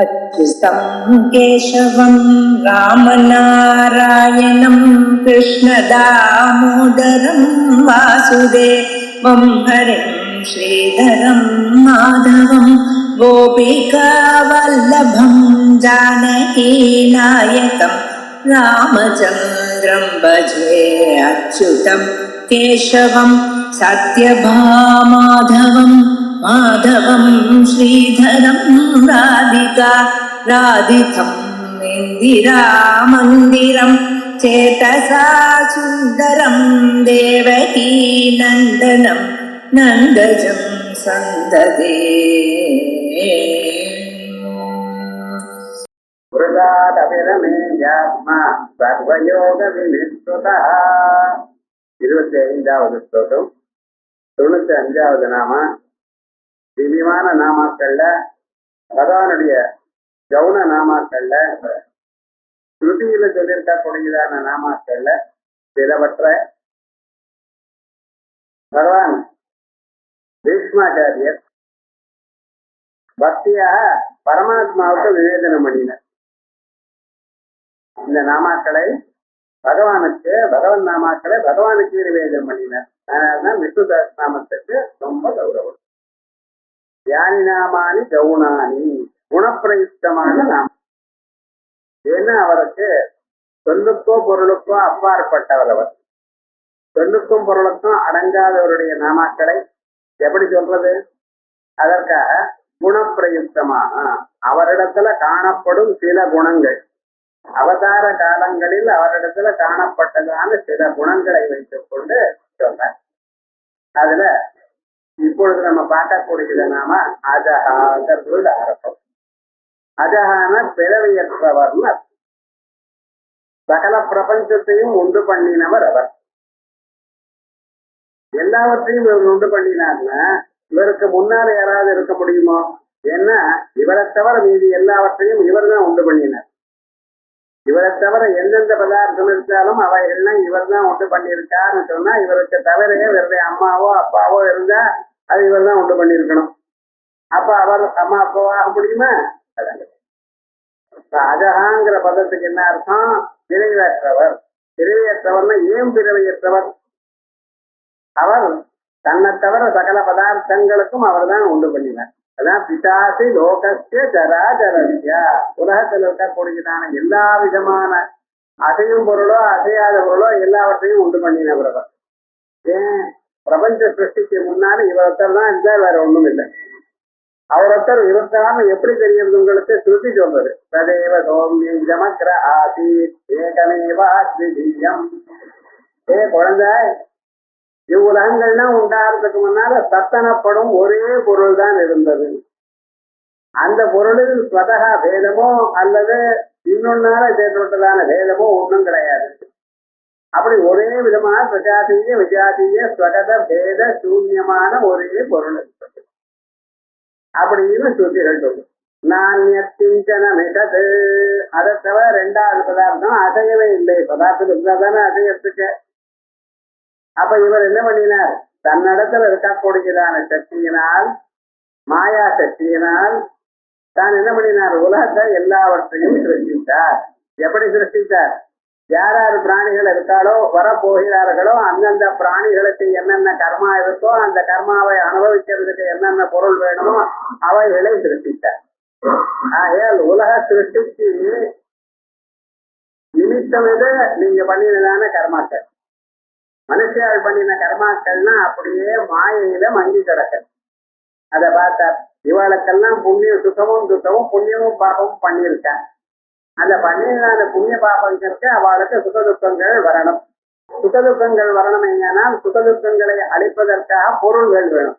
अच्युतं केशवं रामनारायणं कृष्णदामोदरं वासुदेवं हरिं श्रीधरं माधवं गोपिकावल्लभं जानकीनायकं रामचन्द्रं भजे अच्युतं केशवं सत्यभामाधवं माधवं श्रीधरं राधितं इन्दिरामन्दिरं चेतसा सुन्दरं देवकी नन्दनं नन्दजं सन्ददे சர்வயோக வினிஷ்டுதா. 25வது ஸ்லோகம். 95வது நாம. திவ்யமான நாமாக்கள்ல பகவானுடைய கவுன நாமாக்கள்ல ஸ்ருதியில சொல்லியிருக்கக்கூடியதான நாமாக்கள்ல சிலவற்ற பகவான் பீஷ்மாச்சாரியர் பக்தியாக பரமாத்மாவுக்கு நிவேதனம் பண்ணினார். இந்த நாமாக்களை பகவான் நாமாக்களை பகவானுக்கு நிவேதனம் பண்ணினார். அதனால்தான் விஷ்ணு சஹஸ்ரநாமத்துக்கு ரொம்ப கௌரவம். யானி நாமானி கவுனானி, குணப்பிரயுக்தமான நாமம். ஏன்னா அவருக்கு சொல்லுக்கோ பொருளுக்கோ அப்பாற்பட்டவர். அவர் சொல்லுக்கும் பொருளுக்கும் அடங்காதவருடைய நாமாக்களை எப்படி சொல்றது? அதற்காக குணப்பிரயுக்தமாக அவரிடத்துல காணப்படும் சில குணங்கள், அவதார காலங்களில் அவரிடத்துல காணப்பட்டதான சில குணங்களை வைத்துக் கொண்டு சொல்ற. அதுல இப்பொழுது நம்ம பார்க்கக்கூடியது நாம அஜகாங்கிறது ஆரம்பம். அஜகான பிறவியற்றவர்னு சகல பிரபஞ்சத்தையும் உண்டு பண்ணினவர் அவர். எல்லாவற்றையும் இவர் உண்டு பண்ணினார்னா இவருக்கு முன்னால யாராவது இருக்க முடியுமோ? ஏன்னா இவரை தவிர மீதி எல்லாவற்றையும் இவர் தான் உண்டு பண்ணினார். இவரை தவிர எந்தெந்த பதார்த்தம் இருந்தாலும் அவைகள்லாம் இவர் தான் உண்டு பண்ணியிருக்காருன்னு சொன்னா இவருக்கு தவிர இவருடைய அம்மாவோ அப்பாவோ இருந்தா அது இவர் தான் உண்டு பண்ணியிருக்கணும். அப்ப அவர் அம்மா அப்பாவோ ஆக முடியுமா? அஜகாங்கிற பதத்துக்கு என்ன அர்த்தம்? பிறவியற்றவர். பிறவியற்றவர்னா ஏன் பிறவியற்றவர்? அவர் தன்னை தவிர சகல பதார்த்தங்களுக்கும் அவர் தான் உண்டு பண்ணினார். அதான் பிதாசி லோகஸ்ய ஜராஜரஸ்யா, உலகத்தில் இருக்கக்கூடியதான எல்லா விதமான அசையும் பொருளோ அசையாத பொருளோ எல்லாவற்றையும் உண்டு பண்ணினவர் அவர். ஏன்? பிரபஞ்ச சிருஷ்டிக்கு முன்னால இவரத்தர் தான் இருந்தா வேற ஒண்ணும் இல்லை. அவரத்தர் இருக்காம எப்படி தெரியுது உங்களுக்கு? ஸ்ருதி சொல்றது. ததேவ சௌமியம் ஜமக்ர ஆசீத் ஏகமேவா த்விதீயம். ஏ குழந்தாய், இவ்வுலகங்கள்லாம் உண்டாகிறதுக்கு முன்னால சத்தனப்படும் ஒரே பொருள் தான் இருந்தது. அந்த பொருளில் ஸ்வதகா பேதமோ அல்லது இன்னொன்னால சேர்க்கப்பட்டதான பேதமோ ஒன்றும் கிடையாது. அப்படி ஒரே விதமான பிரஜாதீய விஜாதீய ஸ்வகத பேத சூன்யமான ஒரே பொருள் அப்படின்னு சுத்திகள் சொல்லு. நானியத்திஞ்சன மிகது. அதை தவிர 2வது பதார்த்தம் அசையவே இல்லை. பதார்த்தம் இருந்தா தானே அசையத்துக்கு. அப்ப இவர் என்ன பண்ணினார்? தன்னிடத்துல இருக்கக்கூடியதான சக்தியினால், மாயா சக்தியினால் தான் என்ன பண்ணினார்? உலகத்தை எல்லாவற்றையும் சிருஷ்டித்தார். எப்படி சிருஷ்டித்தார்? யார் யார் பிராணிகள் இருக்காளோ வரப்போகிறார்களோ அந்தந்த பிராணிகளுக்கு என்னென்ன கர்மா இருக்கோ அந்த கர்மாவை அனுபவிக்கிறதுக்கு என்னென்ன பொருள் வேணுமோ அவைகளை சிருஷ்டித்தார். ஆகையால் உலக சிருஷ்டிக்கு நிமித்தமிட நீங்க பண்ணினதான கர்மாக்கள், மனுஷியால் பண்ணின கர்மாக்கள்னா அப்படியே மாயையில மங்கி கிடக்க. அதை பார்த்தார். இவாளுக்கெல்லாம் புண்ணிய சுத்தமும் புண்ணியமும் பாபமும் பண்ணியிருக்கான். அந்த பண்ணியதான புண்ணிய பாபங்களுக்கு அவளுக்கு சுகதுக்கங்கள் வரணும். சுகதுக்கங்கள் வரணும் எங்கன்னா சுகதுக்கங்களை அழிப்பதற்காக பொருள்கள் வேணும்.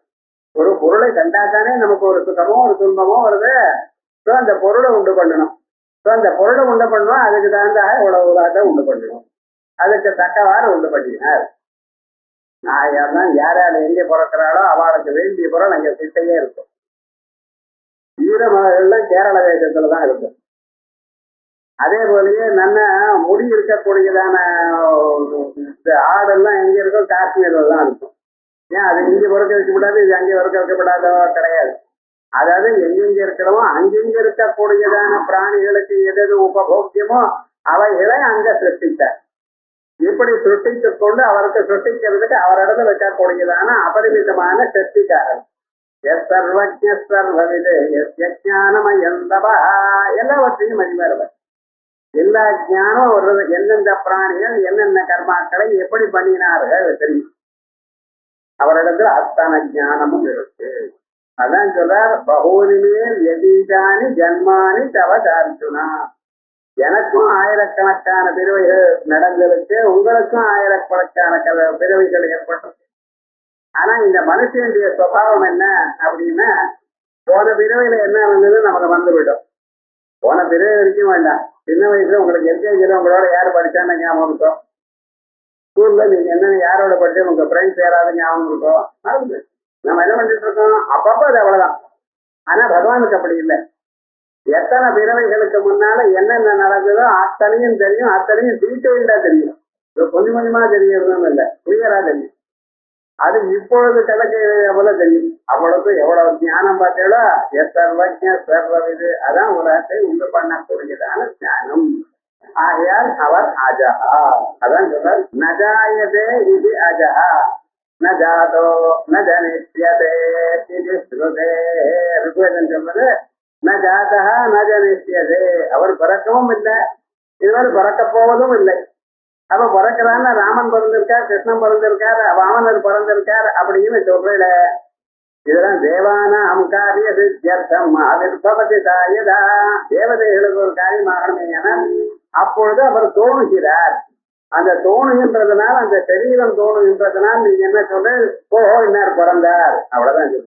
ஒரு பொருளை கண்டாத்தானே நமக்கு ஒரு சுகமோ ஒரு துன்பமோ வருது. ஸோ அந்த பொருளை உண்டு பண்ணணும். ஸோ அந்த பொருளை உண்டு பண்ணணும். அதுக்கு தகுந்தாக இவ்வளவு உலகத்தை உண்டு பண்ணணும். அதுக்கு தக்கவாறு உண்டு பண்ணினார். தான் யார் யார் எங்கே பிறக்கிறாளோ அவளுக்கு வேண்டிய பொருள் அங்கே கிட்டையே இருக்கும். ஈரமலைகள்ல கேரள தேசத்துலதான் இருக்கும். அதே போலயே நல்ல முடி இருக்கக்கூடியதான ஆடெல்லாம் எங்க இருக்கோ காஷ்மீர்ல தான் இருக்கும். ஏன் அது இங்கே பொறுக்க வைக்கப்படாது, இது அங்கே பொறுக்க வைக்கப்படாதோ கிடையாது. அதாவது எங்கெங்க இருக்கிறோமோ அங்கெங்க இருக்கக்கூடியதான பிராணிகளுக்கு எது எது உபபோக்கியமோ அவைகளை அங்க சிருஷ்டித்தார். இப்படி சிருஷ்டித்துக் கொண்டு அவருக்கு சிருஷ்டிக்கிறதுக்கு அவரிடத்துல இருக்கக்கூடியதான அபரிமிதமான சக்திக்காரன். சர்வஜ சர்வவிது ஞானமயந்தபா, எல்லாவற்றையும் அறிவார்கள். எல்லா ஞானம் ஒரு எந்தெந்த பிராணிகள் என்னென்ன கர்மாக்களை எப்படி பண்ணினார்கள் தெரியும். அவரிடத்துல அத்தனை ஞானமும் இருக்கு. அதான் சொல்றார், பகூனிமேல் எதீஜானி ஜன்மானி தவசார்ஜுனா. எனக்கும் ஆயிரக்கணக்கான பிறவைகள் நடந்திருக்கு, உங்களுக்கும் ஆயிரக்கணக்கான பிறவைகள் ஏற்பட்டிருக்கு. ஆனா இந்த மனுஷனுடைய சுபாவம் என்ன அப்படின்னா, போன பிறவையில என்ன வந்தது நமக்கு வந்துவிடும். போன பிறவை வரைக்கும் வேண்டாம், சின்ன வயசுல உங்களுக்கு எல்கேஜில உங்களோட யாரு படிச்சான்னு ஞாபகம் இருக்கும். ஸ்கூல்ல நீங்க என்ன யாரோட படிச்சு உங்க ஃப்ரெண்ட்ஸ் யாராவது ஞாபகம் இருக்கும். நம்ம என்ன பண்ணிட்டு இருக்கோம், அப்பப்போ அது அவ்வளவுதான். ஆனா பகவானுக்கு அப்படி இல்லை. எத்தனை பிறவைகளுக்கு முன்னால என்னென்ன நடக்குதோ அத்தனையும் தெரியும், அத்தனையும் டீட்டெயில்டா தெரியும். கொஞ்சம் கொஞ்சமா தெரியறதும் இல்லை, கிளியரா தெரியும். அது இப்பொழுது கிழக்கு போல தெரியும். அவ்வளவு எவ்வளவு ஞானம் பார்த்தீங்களா, சர்வஜ சர்வவிது. அதான் உலகத்தை உண்டு பண்ணக்கூடியதான ஞானம். ஆகையால் அவர் அஜஹா. அதான் சொல்றார், நஜாயதே இது அஜஹா ந ஜாதோ ந ஜனிஷ்யதே இது ஸ்ருதே. ருக்வேதம் சொல்றது ந ஜாதா ந ஜனிஷ்யதே. அவர் பிறக்கவும் இல்லை, இதுவரை பிறக்க போவதும் இல்லை. அப்ப பிறக்கிறான்னு ராமன் பிறந்திருக்கார், கிருஷ்ணன் பிறந்திருக்கார், வாமனர் பிறந்திருக்கார் அப்படின்னு சொல்றேன். இதெல்லாம் தேவானாம் காரிய சித்தியர்த்தம் ஆவிர்பவதி தாயதா. தேவதைகளுக்கு ஒரு காரியம் ஆகணுமே என அப்பொழுது அவர் தோணுகிறார். அந்த தோணுகின்றதுனால, அந்த சரீரம் தோணுகின்றதுனால் நீங்க என்ன சொல்ற, ஓ இன்னார் பிறந்தார், அவ்வளவுதான் சொல்லு.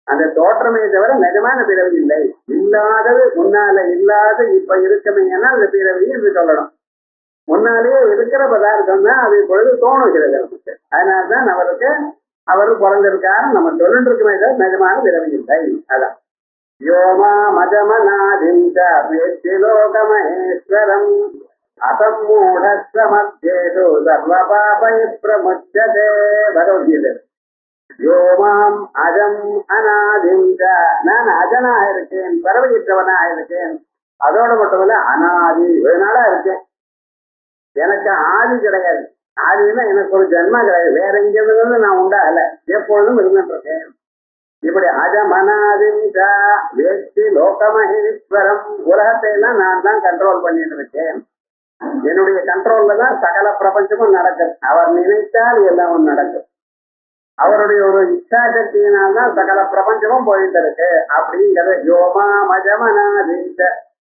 அந்த தோற்றமே தவிர நிஜமான பிறவி இல்லை. இல்லாதது முன்னால இல்லாத இப்ப இருக்குமேனா அந்த பிறவி என்று சொல்லணும். முன்னாலேயே இருக்கிற பதார்த்தம் தான் அது இப்பொழுது தோணுகிறது நமக்கு. அதனால்தான் அவருக்கு அவரு பிறந்திருக்காரு நம்ம சொல்லிட்டு இருக்குமே தவிர நிஜமான பிறவி இல்லை. அதான் யோமா மதமநாதிலோகமஹேஸ்வரம் அசம்மூடமத்யேது சர்வபாபை பிரமுச்சதே. பகவத்கீதை. யோமாம் அஜம் அநாதிந்த, நான் அஜனாக இருக்கேன், பறவையற்றவனாக இருக்கேன். அதோட மட்டுமல்ல அநாதி, ஒரு நாளா இருக்கேன். எனக்கு ஆதி கிடையாது. ஆதினா எனக்கு ஒரு ஜென்மா கிடையாது. வேற எங்கிருந்து நான் உண்டாகல, எப்பொழுதும் இருந்துட்டு இருக்கேன். இப்படி அஜமனாதிந்த வேட்சி லோகமஹேஸ்வரம், உலகத்தை எல்லாம் நான் தான் கண்ட்ரோல் பண்ணிட்டு இருக்கேன். என்னுடைய கண்ட்ரோல்ல தான் சகல பிரபஞ்சமும் நடக்கும். அவர் நினைத்தால் எல்லாம் நடக்கும். அவருடைய ஒரு இச்சா சக்தியினால்தான் சகல பிரபஞ்சமும் போயிட்டு இருக்கு அப்படிங்கிறது. யோமா மஜமனாதிந்த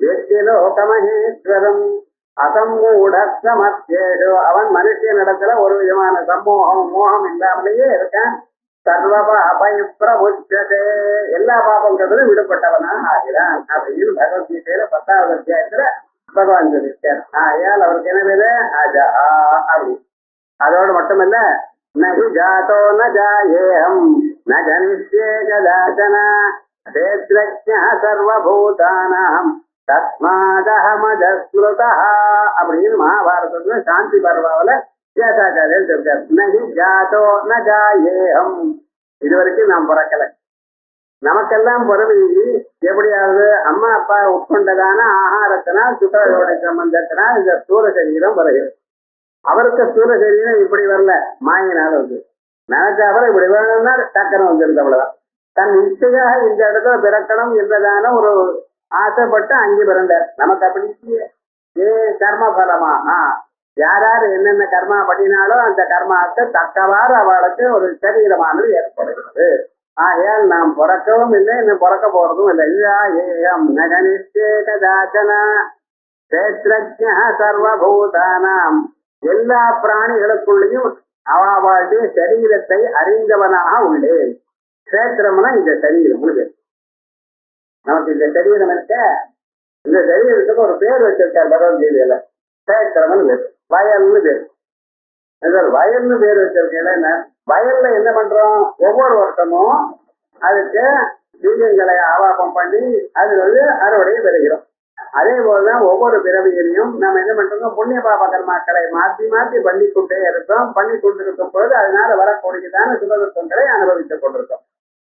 வேட்சி லோகமஹேஸ்வரம் அசம்மூடமத்யேது. அவன் மனுஷனிடத்துல ஒரு விதமான சம்மோகம் மோகம் இல்லாமலேயே இருக்கான். சர்வபாபை பிரமுச்சதே, எல்லா பாபங்கிறது விடுபட்டவனா ஆகிறான் அப்படின்னு பகவத்கீதையில 10வது அத்தியாயத்துல பகவான் சொல்லியிருக்கார். ஆகையால் அவருக்கு என்ன பேரு, அஜஹா அப்படி. அதோடு மட்டுமல்ல, நஹி ஜாதோ ந ஜாயேஹம் ந ஜனிஷ்யே கதாசன சேத்ரஜ்ஞः சர்வபூதானாம் தஸ்மாதஹமஜஸ்மிருதா அப்படின்னு மகாபாரதத்துல சாந்தி பர்வாவில வியாசாச்சாரியர் சொல்றார். நஹி ஜாதோ ந ஜாயேஹம், இது வரைக்கும் நாம் பிறக்கல. நமக்கெல்லாம் பிறவி எப்படியாவது அம்மா அப்பா உட்கொண்டதான ஆகாரத்தினால் சுத்தோட சம்பந்தத்தினால் இந்த ஸ்தூல சரீரம் வருகிறது. அவருக்கு ஸ்தூல சரீரம் இப்படி வரல, மாயினால வந்து நினைச்சாப்பற இப்படி வேணும்னா டக்கரம் வந்துருது. அவ்வளவுதான். தன் இச்சையாக இந்த இடத்துல பிறக்கணும் என்றதான ஒரு ஆசைப்பட்டு அங்கே பிறந்தார். நமக்கு அப்படி ஏ கர்ம பலமாக யார் யார் என்னென்ன கர்மா பண்ணினாலோ அந்த கர்மாவுக்கு தக்கவாறு அவளுக்கு ஒரு சரீரமானது ஏற்படுகிறது. ஆகையால் நாம் பிறக்கவும் இல்லை, இன்னும் பிறக்க போறதும் இல்லை. ஏகம் நகனிஷ்டேகதாச்சன சேத்ரஜ்ஞः சர்வபூதானாம், எல்லா பிராணிகளுக்குள்ளேயும் அவளுடைய சரீரத்தை அறிந்தவனாக உள்ளேன். கஷேத்திரம்னா இந்த சரீரம். நமக்கு இந்த சரீரம் இருக்க, இந்த சரீரத்துக்கு ஒரு பேர் வச்சிருக்கார் பகவத்கீதையில, கஷேத்திரம்னு பேர், வயல்னு பேர். வயல்னு பேர் வச்சிருக்கேன். வயல்ல என்ன பண்றோம், ஒவ்வொரு வருஷமும் அதுக்கு பீஜங்களை ஆவாபம் பண்ணி அதுல அறுவடையை பெறுகிறோம். அதே போலதான் ஒவ்வொரு பிறவியிலையும் நம்ம என்ன பண்றோம், புண்ணிய பாப கர்மாக்களை மாற்றி மாற்றி பண்ணிக்கொண்டே இருக்கோம். பண்ணி கொண்டிருக்கும் பொழுது அதனால வரக்கூடியதான சுகதுக்கங்களை அனுபவித்துக் கொண்டிருக்கோம்.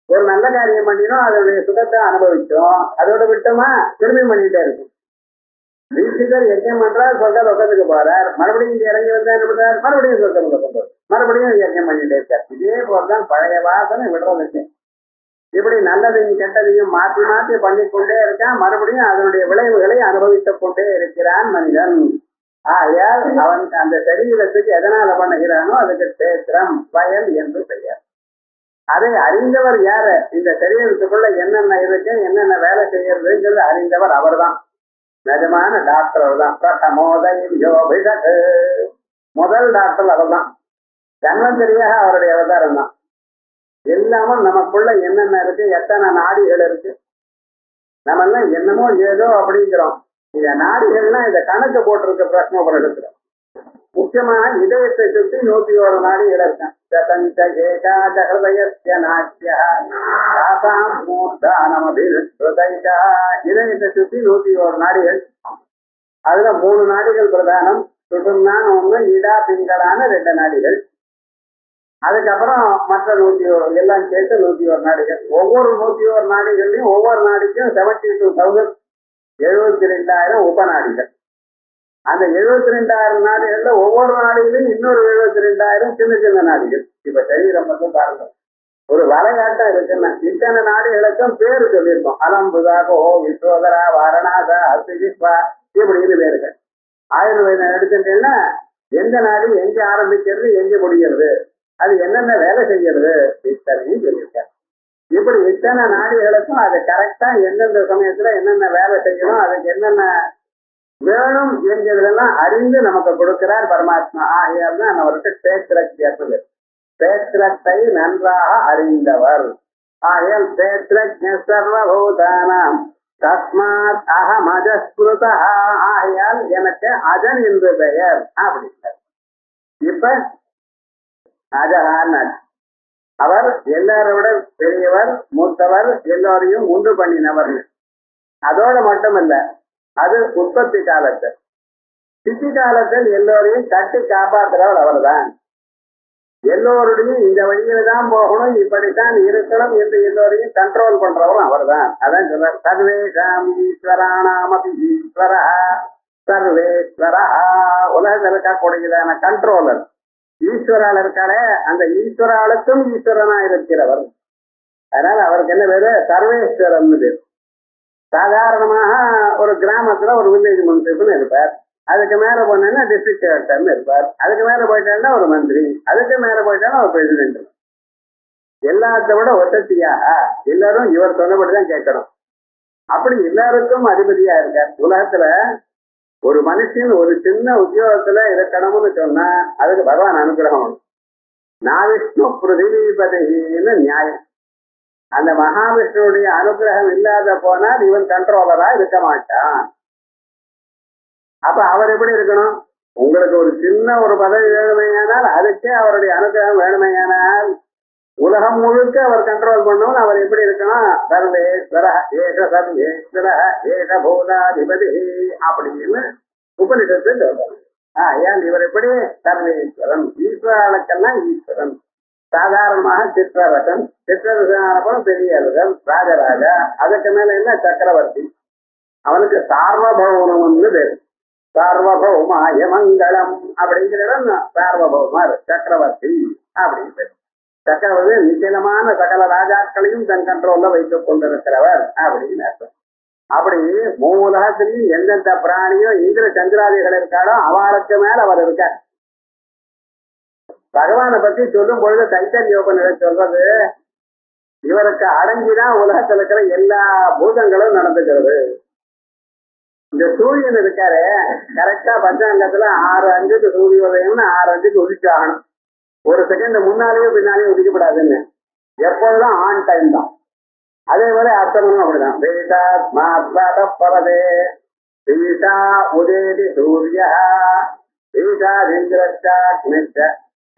ஒரு நல்ல காரியம் பண்ணினோம், அதனுடைய சுகத்தை அனுபவிச்சோம், அதோட விட்டோமா திரும்பி பண்ணிட்டே இருக்கும். தீட்சிதர் யஜ்ஞம் பண்றார், சொர்க்க லோகத்துக்கு போறார், மறுபடியும் இங்க இறங்கி வந்தா என்ன பண்றார், மறுபடியும் சொர்க்க லோகம் போறார், மறுபடியும் யஜ்ஞம் பண்ணிட்டே இருக்கார். இதே போலதான் பழைய வாசனை விடுறதுக்கு. இப்படி நல்லதையும் கெட்டதையும் மாற்றி மாற்றி பண்ணிக்கொண்டே இருக்கான். மறுபடியும் அதனுடைய விளைவுகளை அனுபவித்துக் கொண்டே இருக்கிறான் மனிதன். ஆகையால் அவன் அந்த சரீரத்துக்கு எதனால பண்ணுகிறானோ அதுக்கு சேத்திரம், வயல் என்று பெயர். அதை அறிந்தவர் யாரு? இந்த சரீரத்துக்குள்ள என்னென்ன இருக்கு, என்னென்ன வேலை செய்யறதுங்கிறது அறிந்தவர் அவர்தான். நிஜமான டாக்டர் அவர்தான். முதல் டாக்டர் அவர்தான். தன்வந்தரியாக அவருடைய அவதாரம் தான். எல்லாமும் நமக்குள்ள என்னென்ன இருக்கு, எத்தனை நாடிகள் இருக்கு, நம்ம எல்லாம் என்னமோ ஏதோ அப்படிங்கிறோம். இந்த நாடிகள்லாம் இந்த கணக்கு போட்டிருக்க பிரச்சனை எடுக்கிறோம். முக்கியமான இதயத்தை சுற்றி 101 நாடிகள் இருக்கான். இதயத்தை சுற்றி 101 நாடிகள். அதுல 3 நாடிகள் பிரதானம். சுசும்னான்னு ஒண்ணு, இடா பிங்களான 2 நாடிகள். அதுக்கப்புறம் மற்ற 101 எல்லாம் சேர்த்து 101 நாடிகள். ஒவ்வொரு 101 நாடிகள்லையும் ஒவ்வொரு நாடிக்கும் 72,000 72,000 உபநாடிகள். அந்த 72,000 நாடுகள்ல ஒவ்வொரு நாடுகளையும் இன்னொரு 72,000 சின்ன சின்ன நாடுகள். இப்ப சரீரம் மட்டும் பாருங்க, ஒரு வரையாட்டம் இருக்குன்னா இத்தனை நாடுகளுக்கும் பேரு சொல்லியிருக்கோம். அலம்புதாகோ, விஸ்வோதரா, வாரணாசா, அசிகிஸ்வா, இப்படின்னு பேருகள். ஆயுர்வேதம் எடுத்துட்டேன்னா எந்த நாடு எங்க ஆரம்பிக்கிறது, எங்க முடிகிறது, அது என்னென்ன வேலை செய்யறது, இத்தனையும் சொல்லியிருக்காரு. இப்படி இத்தனை நாடுகளுக்கும் அதை கரெக்டா எந்தெந்த சமயத்துல என்னென்ன வேலை செய்யணும், அதுக்கு என்னென்ன வேணும் என்கிறதெல்லாம் அறிந்து நமக்கு கொடுக்கிறார் பரமாத்மா. ஆகையால் தான் அவருக்கு பேத்திரக் கேட்டது. பேத்திரத்தை நன்றாக அறிந்தவர். ஆகையால் பேத்திரக் சர்வபூதானாம் தஸ்மாத் அகம் அஜஸ்பிருதா. ஆகையால் எனக்கு அஜன் என்று பெயர் அப்படின்னார். இப்ப அஜகான் அவர் எல்லாரோட பெரியவர், மூத்தவர், எல்லோரையும் உண்டு பண்ணினவர். அதோட மட்டுமல்ல, அது உற்பத்தி காலத்தில். சித்தி காலத்தில் எல்லோரையும் கட்டி காப்பாற்றுறவர் அவர்தான். எல்லோருடையும் இந்த வழியில தான் போகணும், இப்படித்தான் இருக்கணும் என்று எல்லோரையும் கண்ட்ரோல் பண்றவரும் அவர்தான். அதான் சொல்றார், சர்வேஷாம் ஈஸ்வரானாமபி ஈஸ்வரா சர்வேஸ்வரா. உலகத்தில் இருக்கக்கூடியதான கண்ட்ரோலர் ஈஸ்வரால் இருக்காரே, அந்த ஈஸ்வராளுக்கும் ஈஸ்வரனா இருக்கிறவர். அதனால அவருக்கு என்ன பேரு? சர்வேஸ்வரன் பேர். சாதாரணமாக ஒரு கிராமத்துல ஒரு வில்லேஜ் முன்சிபல்னு இருப்பார். அதுக்கு மேல போனா டிஸ்ட்ரிக்ட் கலெக்டர்னு இருப்பார். அதுக்கு மேல போயிட்டாருன்னா ஒரு மந்திரி, அதுக்கு மேல போயிட்டாலும் ஒரு பிரசிடென்ட். எல்லாத்த விட ஒத்தத்தியாக எல்லாரும் இவர் சொன்னபடிதான் கேட்கணும். அப்படி எல்லாருக்கும் அதிபதியா இருக்கார். உலகத்துல ஒரு மனுஷன் ஒரு சின்ன உத்தியோகத்துல இருக்கணும்னு சொன்னா அதுக்கு பகவான் அனுகிரகம். நான் விஷ்ணு பிருத்திவிபதின்னு நியாயம். அந்த மகாவிஷ்ணுடைய அனுகிரகம் இல்லாத போனால் இவன் கண்ட்ரோலரா இருக்க மாட்டான். அப்ப அவர் எப்படி இருக்கணும்? உங்களுக்கு ஒரு சின்ன ஒரு பதவி வேணுமையானால் அதுக்கே அவருடைய அனுகிரகம் வேணுமையானால் உலகம் முழுக்க அவர் கண்ட்ரோல் பண்ணணும். அவர் எப்படி இருக்கணும்? சர்வேஸ்வர ஏஷ சர்வேஸ்வர ஏஷ பூதாதிபதி அப்படின்னு உபனிஷத்து சொல்றாங்க. ஏன் இவர் எப்படி? சர்வேஸ்வரன். ஈஸ்வரனுக்கெல்லாம் ஈஸ்வரன். சாதாரணமாக சித்திரரசன், சித்திரரசன் பெரியவர்கள், ராஜராஜா, அதுக்கு மேல என்ன சக்கரவர்த்தி. அவனுக்கு சார்வபௌமம்னு பேரு. சார்வபௌமாய மங்களம் அப்படிங்கிற இடம் சார்வபௌமார், சக்கரவர்த்தி அப்படின்னு பேரு. சக்கரவர்த்தி நிச்சயமான சகல ராஜாக்களையும் தன் கண்ட்ரோல்ல வைத்துக் கொண்டிருக்கிறவர் அப்படின்னு அர்த்தம். அப்படி மூலகத்திலையும் எந்தெந்த பிராணியும் இந்திர சந்திராதிகள் இருக்காளோ அவளுக்கு மேல அவர் இருக்கார். பகவானை பத்தி சொல்லும் பொழுது தைத்தன்யோபநிலை சொல்றது, இவருக்கு அடங்கிதான் உலகத்தில் இருக்கிற எல்லா பூதங்களும் நடந்துக்கிறது. இந்த சூரியன் இருக்காரு, கரெக்டா பஞ்சாங்கத்துல 6:05 சூரியோதயம்னு 6:05 உதிச்சாகணும். ஒரு செகண்ட் முன்னாலேயோ பின்னாலேயோ உதிக்கப்படாதுன்னு. எப்பொழுதும் ஆன் டைம் தான். அதே போல அர்த்தமும் அப்படிதான். பரதே உதேதி சூரிய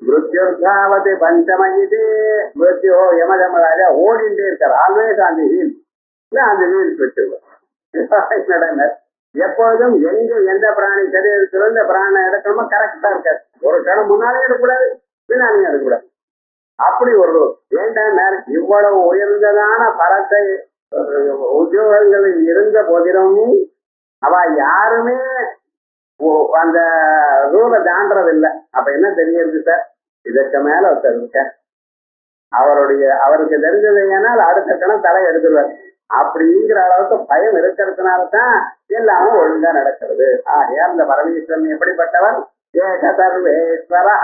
மிருத்யுர்காவதி பஞ்சமயிதே மிருத்யோ யமதமராஜ ஓடிண்டே இருக்கார். ஆல்வேஸ் அந்த ஹீல், அந்த ஹீல் பெற்று எப்பொழுதும் எங்க எந்த பிராணி சரி இருக்கிறோம், இந்த பிராணம் எடுக்கணுமோ கரெக்டா இருக்காது. ஒரு கணம் முன்னாலே எடுக்கக்கூடாது, பின்னாலேயும் எடுக்கக்கூடாது. அப்படி ஒரு ஏண்டா இவ்வளவு உயர்ந்ததான பலத்தை உத்தியோகங்களில் இருந்த போதிலும் அவ யாருமே அந்த ரூலை தாண்டறதில்லை. அப்ப என்ன தெரியுது சார், இதற்கு மேல ஒருத்தர் இருக்க அவருக்கு தெரிஞ்சது ஏன்னால் அடுத்த கணம் தலை எடுத்துருவார். அப்படிங்கிற அளவுக்கு பயம் இருக்கிறதுனாலதான் எல்லாமும் ஒழுங்கா நடக்கிறது. ஆகையா இந்த பரமேஸ்வரன் எப்படிப்பட்டவன், ஏக சர்வேஸ்வரா.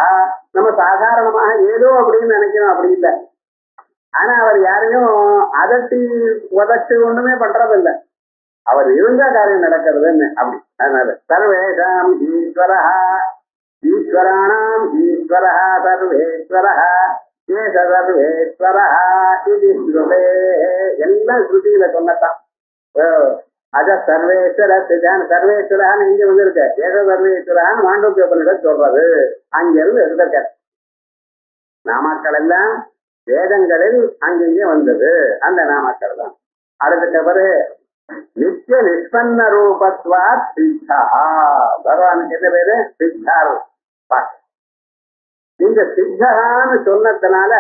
நம்ம சாதாரணமாக ஏதோ அப்படின்னு நினைக்கிறோம், அப்படி இல்லை. ஆனா அவர் யாரையும் அதட்டி உதச்சு ஒண்ணுமே பண்றதில்லை. அவர் இருந்த காரியம் நடக்கிறதுன்னு அப்படி. அதனால சர்வேஷாம் ஈஸ்வரா, ஈஸ்வராணாம் ஈஸ்வரா சர்வேஸ்வரா ஏக சர்வேஸ்வரா. இது எல்லாம் ஸ்ருதியில சொன்னதான். அத சர்வேஸ்வர சர்வேஸ்வரான்னு இங்க வந்து இருக்க, ஏக சர்வேஸ்வரான்னு மாண்டூக்கிய உபனிஷத் சொல்றது. அங்கிருந்து இருக்க நாமாக்கள் எல்லாம் வேதங்களில் அங்கேயே வந்தது, அந்த நாமாக்கள் தான். அடுத்த பிறகு நித்திய நிஷ்பன்ன ரூபத்வா சித்தா. பகவானுக்கு என்ன பேரு, சித்தார். இந்த சித்தகான்னு சொன்னதுனால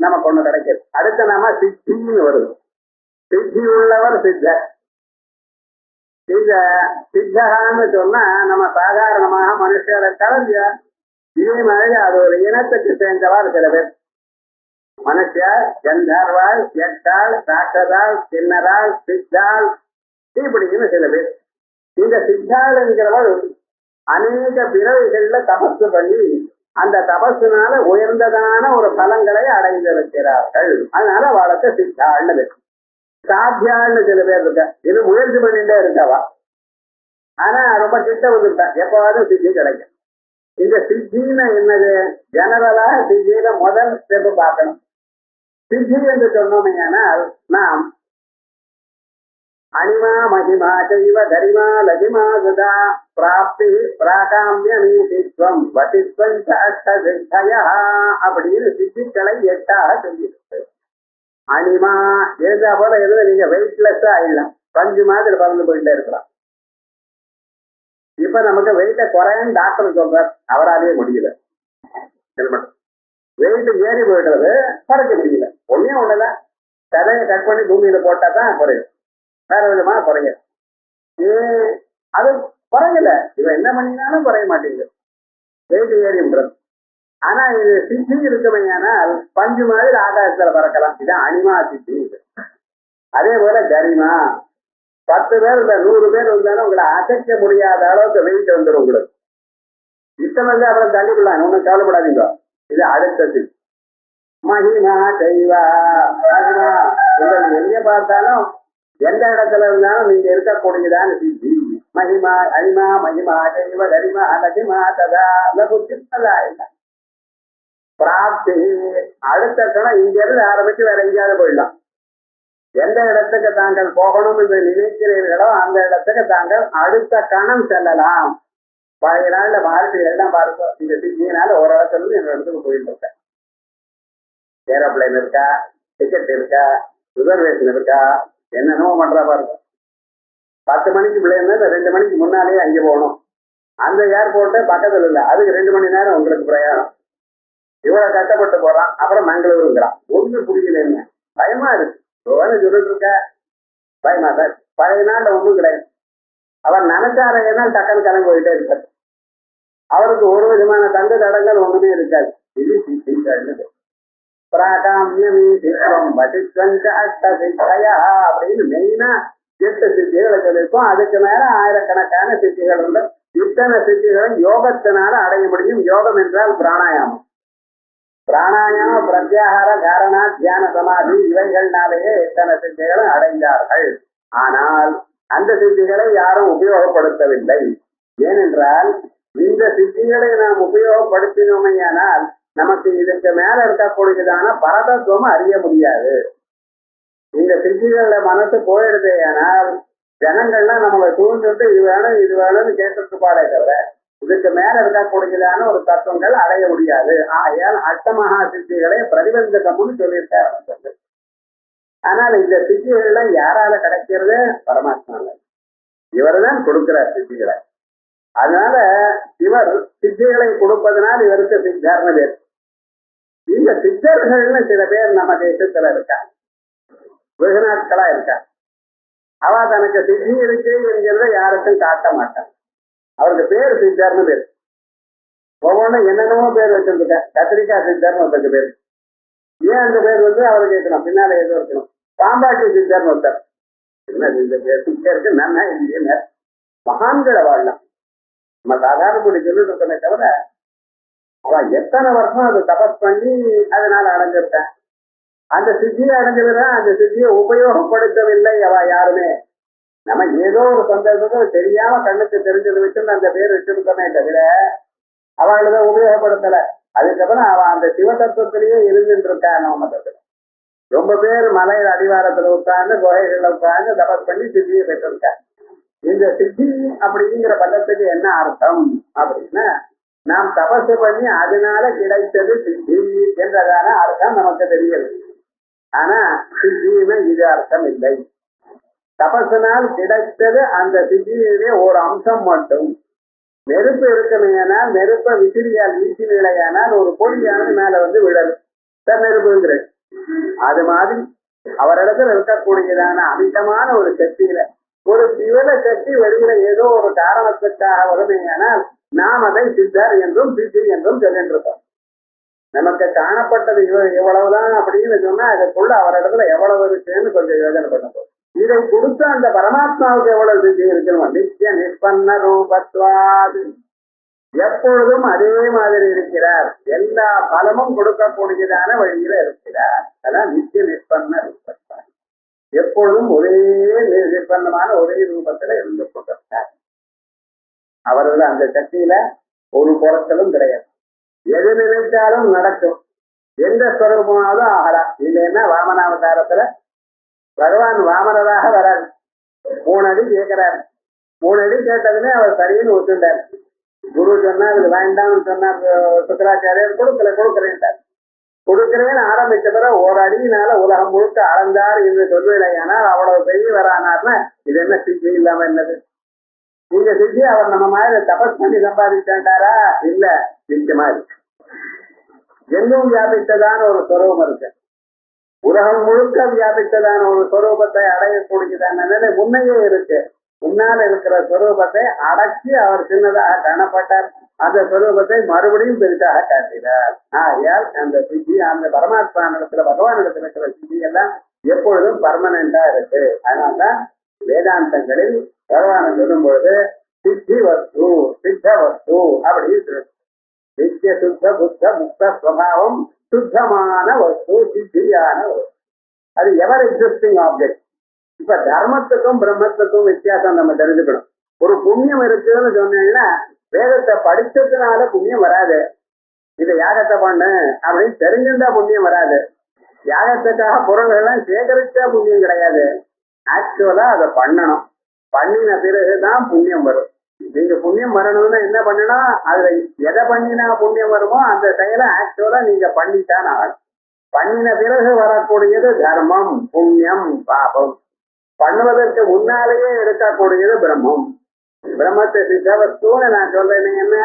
நமக்கு ஒண்ணு கிடைக்குது. அடுத்த நாம சித்தின்னு வருது. சித்தி உள்ளவர் சித்தர். இந்த சித்தகான்னு சொன்னா நம்ம சாதாரணமாக மனுஷரை கலந்து இதே மாதிரி அது ஒரு இனத்துக்கு சேர்ந்தவாறு சில பேர். மனுஷர், கந்தர்வாள், எட்டாள், ராட்சதாள், கிண்ணறாள், சித்தாள், இப்படின்னு சில பேர். இந்த சித்தாளுங்கிறவள் அநேக பிறவைகள்ல தபசு பண்ணி அந்த தபசுனால உயர்ந்ததான ஒரு பலங்களை அடைந்திருக்கிறார்கள். அதனால அவளுக்கு சித்தாள்னு பேர். சாத்தியாள்னு சில பேர் இருக்க, இது முயற்சி பண்ணிட்டே இருக்கவா, ஆனா ரொம்ப கிட்ட வந்துட்டா எப்பவாவது சித்தி கிடைக்கும். இந்த சித்தின்னு என்னது, ஜெனரலா சித்தியில முதல் ஸ்டெப் பார்க்கணும். சித்தி என்று சொன்னோமையானால் நாம் அனிமா மகிமா செய்வ தரிமா லகிமா சுதா பிராப்தி பிராகாமிய நீதித்வம் வசித்வம் அஷ்டசித்தயா அப்படின்னு சித்திகளை 8ஆக சொல்லியிருக்கு. அனிமா எழுதா போல எழுத நீங்க வெயிட்லெஸ்ஸா ஆயிடலாம், பஞ்சு மாதிரி பறந்து போயிட்டே இருக்கலாம். இப்ப நமக்கு வெயிட்ட குறையன்னு டாக்டர் சொல்றார், அவராலேயே முடியல. வெயிட் ஏறி போயிடுறது, குறைக்க முடியல. ஒன்னே ஒண்ணுல தலையை கட் பண்ணி பூமியில போட்டா தான் குறையும், வேற விதமா குறையும். அது குறையல, இவன் என்ன பண்ணினாலும் குறைய மாட்டேங்குது, வெயிட் ஏறின்றது. ஆனா இது சித்தி இருக்குமையானால் பஞ்சு மாதிரி ஆகாசத்துல பறக்கலாம். இதான் அனிமா சித்தி. அதே போல கரிமா, 10 பேர் இல்ல 100 பேர் இருந்தாலும் உங்களை அசைக்க முடியாத அளவுக்கு வெயிட் வந்துடும் உங்களுக்கு. இத்தனை வந்து அப்புறம் தள்ளிவிடலாம், ஒன்றும் கவலைப்படாதீங்க. இது அடுத்தது. மகிமா செய்வா. மகிமா உங்களுக்கு எங்க பார்த்தாலும் எந்த இடத்துல இருந்தாலும் நீங்க இருக்கக்கூடியதான சித்தி. மகிமா அனிமா மகிமா செய்வ தரிமா லகிமா ததா லகு சித்ததா இல்லை. பிராப்தி அடுத்த கணம் இங்க இருந்து ஆரம்பிச்சு வேற எங்கேயாவது போயிடலாம். எந்த இடத்துக்கு தாங்கள் போகணும் என்று நினைக்கிறீர்களோ அந்த இடத்துக்கு தாங்கள் அடுத்த கணம் செல்லலாம். பழைய நாள்ல மகர்ஷி எல்லாம் பார்ப்போம், இந்த சித்தியினால ஒரு இடத்துல இருந்து இன்னொரு இடத்துக்கு போயிட்டு இருக்கேன். ஏரோப்ளைன் இருக்கா, டிக்கெட் இருக்கா, ரிசர்வேஷன் இருக்கா, என்னென்னமோ பண்றா பாருங்க. 10 மணிக்கு பிள்ளைங்க 2 மணிக்கு முன்னாலேயே அங்கே போகணும். அந்த ஏர்போர்ட்டு பக்கத்துல இல்லை, அதுக்கு 2 மணி நேரம் உங்களுக்கு பிரயாணம். இவ்வளவு கஷ்டப்பட்டு போறான். அப்புறம் மங்களூருங்கிறான். ஒண்ணு புரியல, என்ன பயமா இருக்கு சொல்லிட்டு இருக்க. பயமா சார், பழைய நாள்ல ஒண்ணும் கிடையாது. அவர் நினைச்சார ஏன்னா டக்குன்னு கிளம்பி போயிட்டே இருக்காரு. அவருக்கு ஒரு விதமான தங்க தடங்கள் ஒண்ணுமே இருக்காது. இது சித்திகள். பிராகாமியம் சித்திரம் வசித்வஞ்ச அஷ்டசித்தயா அப்படின்னு மெயினா 8 சித்திகளை சொல்லியிருக்கோம். அதுக்கு மேல ஆயிரக்கணக்கான சித்திகள் உண்டு. இத்தனை சித்திகளும் யோகத்தினால அடைய முடியும். யோகம் என்றால் பிராணாயாமம். பிராணாயாம பிரத்யாகார காரணா தியான சமாதி இவைகள்னாலேயே இத்தனை சித்திகளும் அடைந்தார்கள். ஆனால் அந்த சித்திகளை யாரும் உபயோகப்படுத்தவில்லை. ஏனென்றால் இந்த சித்திகளை நாம் உபயோகப்படுத்தினோமையானால் நமக்கு இதற்கு மேல இருக்கக்கூடியதான பரதத்துவம் அறிய முடியாது. இந்த சித்திகள மனசு போயிடுதே ஆனால் ஜனங்கள்லாம் நம்மளை தூண்டிட்டு இது வேணும்னு கேட்டு பாடே தவிர இதுக்கு மேல இருக்கக்கூடியதான ஒரு தத்துவங்கள் அடைய முடியாது. ஆகையால் அஷ்டமகா சித்திகளை பிரதிபந்தகம்னு சொல்லியிருக்காரு. ஆனால் இந்த சித்திகள்லாம் யாரால கிடைக்கிறது? பரமாத்மால. இவர் தான் கொடுக்கிறார் சித்திகளை. அதனால இவர் சித்திகளை கொடுப்பதனால் இவருக்கு சித்தார்னு பேர். இந்த சித்தர்கள்னு சில பேர் நம்ம தேசத்துல இருக்கா, வெகு நாட்களா இருக்கா. அவ தனக்கு சித்தி இருக்கு என்கிறத யாருக்கும் காட்ட மாட்டான். அவருக்கு பேர் சித்தர்னு பேர். ஒவ்வொன்றும் என்னென்னமோ பேர் வச்சிருக்க. கத்திரிக்காய் சித்தர்னு ஒருத்தருக்கு பேர். ஏன் அந்த பேர் வந்து அவர் கேட்கணும், பின்னால எதுவும் இருக்கணும். பாம்பாட்டி சித்தர்னு ஒருத்தர். என்ன இந்த பேர் சித்தருக்கு நன்னா இல்லையே, மகான்களை வாழலாம். நம்ம சாதாரண கூடி சொல்லிட்டு இருக்கோமே தவிர அவ எத்தனை வருஷம் அதை தபஸ் பண்ணி அதனால அடைஞ்சிருக்கேன். அந்த சித்தியை அடைஞ்சதுதான் அந்த சித்தியை உபயோகப்படுத்தவில்லை அவ யாருமே. நம்ம ஏதோ ஒரு சந்தர்ப்பத்தில் தெரியாம கண்ணுக்கு தெரிஞ்சது வச்சு அந்த பேர் வச்சிருக்கோமே தவிர அவளதான் உபயோகப்படுத்தல. அதுக்கப்புறம் அவ அந்த சிவதத்துவத்திலேயே இருந்துட்டு இருக்கா. நம்ம மதத்துல ரொம்ப பேர் மலை அடிவாரத்துல உட்கார்ந்து குகைகள்ல உட்கார்ந்து தபஸ் பண்ணி சித்தியை பெற்றிருக்காங்க. இந்த சித்தி அப்படிங்கிற பதத்துக்கு என்ன அர்த்தம் அப்படின்னா, நாம் தபசு பண்ணி அதனால கிடைத்தது சித்தி என்றதான அர்த்தம் நமக்கு தெரியுது. ஆனா சித்தின்னு இது அர்த்தம் இல்லை. தபசினால் கிடைத்தது அந்த சித்தியிலே ஒரு அம்சம் மட்டும். நெருப்பு இருக்குமையானால் நெருப்பை விசிறியால் வீசினானால் ஒரு பொடியானது மேல வந்து விழல் நெருப்புங்கிறது. அது மாதிரி அவரிடத்துல இருக்கக்கூடியதான அமிதமான ஒரு சக்தியில ஒரு சிவல சக்தி வெளியில ஏதோ ஒரு காரணத்துக்காக வருமையானால் நாம் அதை சித்தர் என்றும் சித்தி என்றும் சொல்லின்றிருக்கோம். நமக்கு காணப்பட்டது இவ்வளவுதான் அப்படின்னு சொன்னா அதுக்குள்ள அவரிடத்துல எவ்வளவு இருக்குன்னு கொஞ்சம் யோசனை பண்ணப்போம். இதை கொடுத்து அந்த பரமாத்மாவுக்கு எவ்வளவு சித்தி இருக்கணும். நித்திய நிஷ்பன்ன ரூபத்வாது, எப்பொழுதும் அதே மாதிரி இருக்கிறார். எல்லா பலமும் கொடுக்கக்கூடியதான வழியில இருக்கிறார். அதான் நித்திய நிஷ்பன்ன ரூபத்வாது. எப்பொழுதும் ஒரே நிஷ்பன்னமான ஒரே ரூபத்துல இருந்து கொண்டிருக்கார். அவர்கள் அந்த சக்தியில ஒரு குறைச்சலும் கிடையாது. எது நினைச்சாலும் நடக்கும். எந்த ஸ்வரூபமாவதும் ஆகலாம். இல்லைன்னா வாமனாவதாரத்துல பகவான் வாமனராக வராது. 3 அடி கேட்கிறார். 3 அடி கேட்டதுமே அவர் சரின்னு ஒத்துட்டார். குரு சொன்னார் இது வேண்டாம்னு சொன்னார். சுக்கராச்சாரியர் கொடுக்கிறேன் கொடுக்கிறேன்னு ஆரம்பிச்ச பிறகு 1 அடியினால உலகம் முழுக்க அளந்தார் என்று சொல்லுவில்லையானால் அவ்வளவு பெரிய வரானார்னா இது என்ன சித்தி இல்லாம என்னது? இந்த சித்தி அவர் நம்ம மாதிரி தபஸ் பண்ணி சம்பாதிச்சாண்டாரா? இல்ல, நிச்சயமா இருக்கு. எங்கும் வியாபித்ததான ஒரு ஸ்வரூபம் இருக்கு. உலகம் முழுக்க வியாபித்ததான ஒரு ஸ்வரூபத்தை அடையக்கூடியதான நிலை முன்னையே இருக்கு. முன்னால் இருக்கிற ஸ்வரூபத்தை அடக்கி அவர் சின்னதாக காணப்பட்டார். அந்த ஸ்வரூபத்தை மறுபடியும் பெரிதாக காட்டினார். ஆகையால் அந்த சித்தி அந்த பரமாத்மா இடத்துல பகவான் இடத்துல இருக்கிற சித்தி எல்லாம் எப்பொழுதும் பர்மனண்டா இருக்கு. அதனால்தான் வேதாந்தங்களில் பகவானை சொல்லும் பொழுது சித்தி வஸ்து சித்த வஸ்து அப்படின்னு நித்திய சுத்த புத்த முக்த ஸ்வபாவம் சுத்தமான வஸ்து சித்தியான வஸ்து. அது எவர் எக்ஸிஸ்டிங் ஆப்ஜெக்ட். இப்ப தர்மத்துக்கும் பிரம்மத்துக்கும் வித்தியாசம் நம்ம தெரிஞ்சுக்கணும். ஒரு புண்ணியம் இருக்குன்னு சொன்னீங்கன்னா வேதத்தை படிச்சதுனால புண்ணியம் வராது. இதை யாகத்தை பண்ணு அப்படின்னு தெரிஞ்சிருந்தா புண்ணியம் வராது. யாகத்துக்காக பொருள்கள் எல்லாம் சேகரிச்சா புண்ணியம் கிடையாது. ஆக்சுவலா அதை பண்ணணும். பண்ணின பிறகுதான் புண்ணியம் வரும். நீங்க புண்ணியம் வரணும்னா என்ன பண்ணணும்? அதுல எதை பண்ணினா புண்ணியம் வருமோ அந்த செயலை ஆக்சுவலா நீங்க பண்ணித்தான் ஆகணும். பண்ணின பிறகு வரக்கூடியது தர்மம், புண்ணியம், பாபம். பண்ணுவதற்கு முன்னாலேயே இருக்கக்கூடியது பிரம்மம். பிரம்மத்தை சித்தவஸ்துன்னு நான் சொல்றேன். என்ன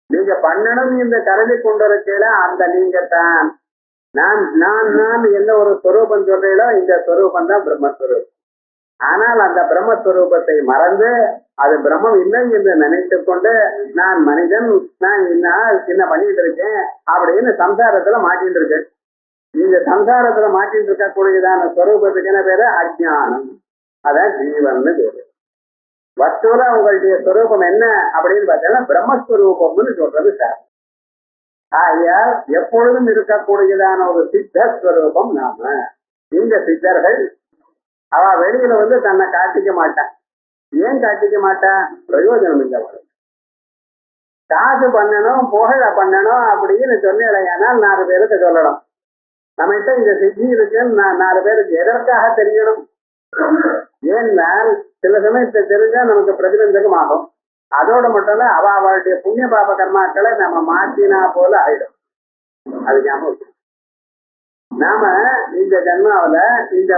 நீங்க பண்ணணும் இந்த கருதி கொண்டிருக்கையில அந்த நீங்க தான் நான் நான் நான் என்ன ஒரு ஸ்வரூபம் சொல்றீங்களோ இந்த ஸ்வரூபம் தான் பிரம்மஸ்வரூபம். ஆனால் அந்த பிரம்மஸ்வரூபத்தை மறந்து அது பிரம்மம் இல்லை என்று நினைத்து கொண்டு நான் மனிதன், நான் என்ன பண்ணிட்டு இருக்கேன் அப்படின்னு சம்சாரத்துல மாட்டிட்டு இருக்கேன். இந்த சம்சாரத்துல மாட்டிட்டு இருக்கக்கூடியதான ஸ்வரூபத்துக்கு என்ன பேரு? அஜ்ஞானம். அதான் ஜீவன்னு பேரு. வஸ்துல உங்களுடைய ஸ்வரூபம் என்ன அப்படின்னு பார்த்தீங்கன்னா பிரம்மஸ்வரூபம்னு சொல்றது சார். ஆகையால் எப்பொழுதும் இருக்கக்கூடியதான ஒரு சித்தஸ்வரூபம் நாம. இந்த சித்தர்கள் அவ வெளியில வந்து தன்னை காட்டிக்க மாட்டான். ஏன் காட்டிக்க மாட்டான்? பிரயோஜனம் இல்லை. காசு பண்ணணும், புகழ பண்ணணும் அப்படின்னு சொன்னேனால் 4 பேருக்கு சொல்லணும். நம்மகிட்ட இந்த சித்தி இருக்குன்னு 4 பேருக்கு எதற்காக தெரியணும்? ஏன்னால் சில சமயத்தை தெரிஞ்சா நமக்கு பிரதிபந்தகம் ஆகும். அதோட மட்டும் இல்ல அவளுடைய புண்ணிய பாப கர்மாக்களை நம்ம மாற்றினா போல ஆயிடும். அது ஞாபகம். நாம இந்த ஜன்மாவில இந்த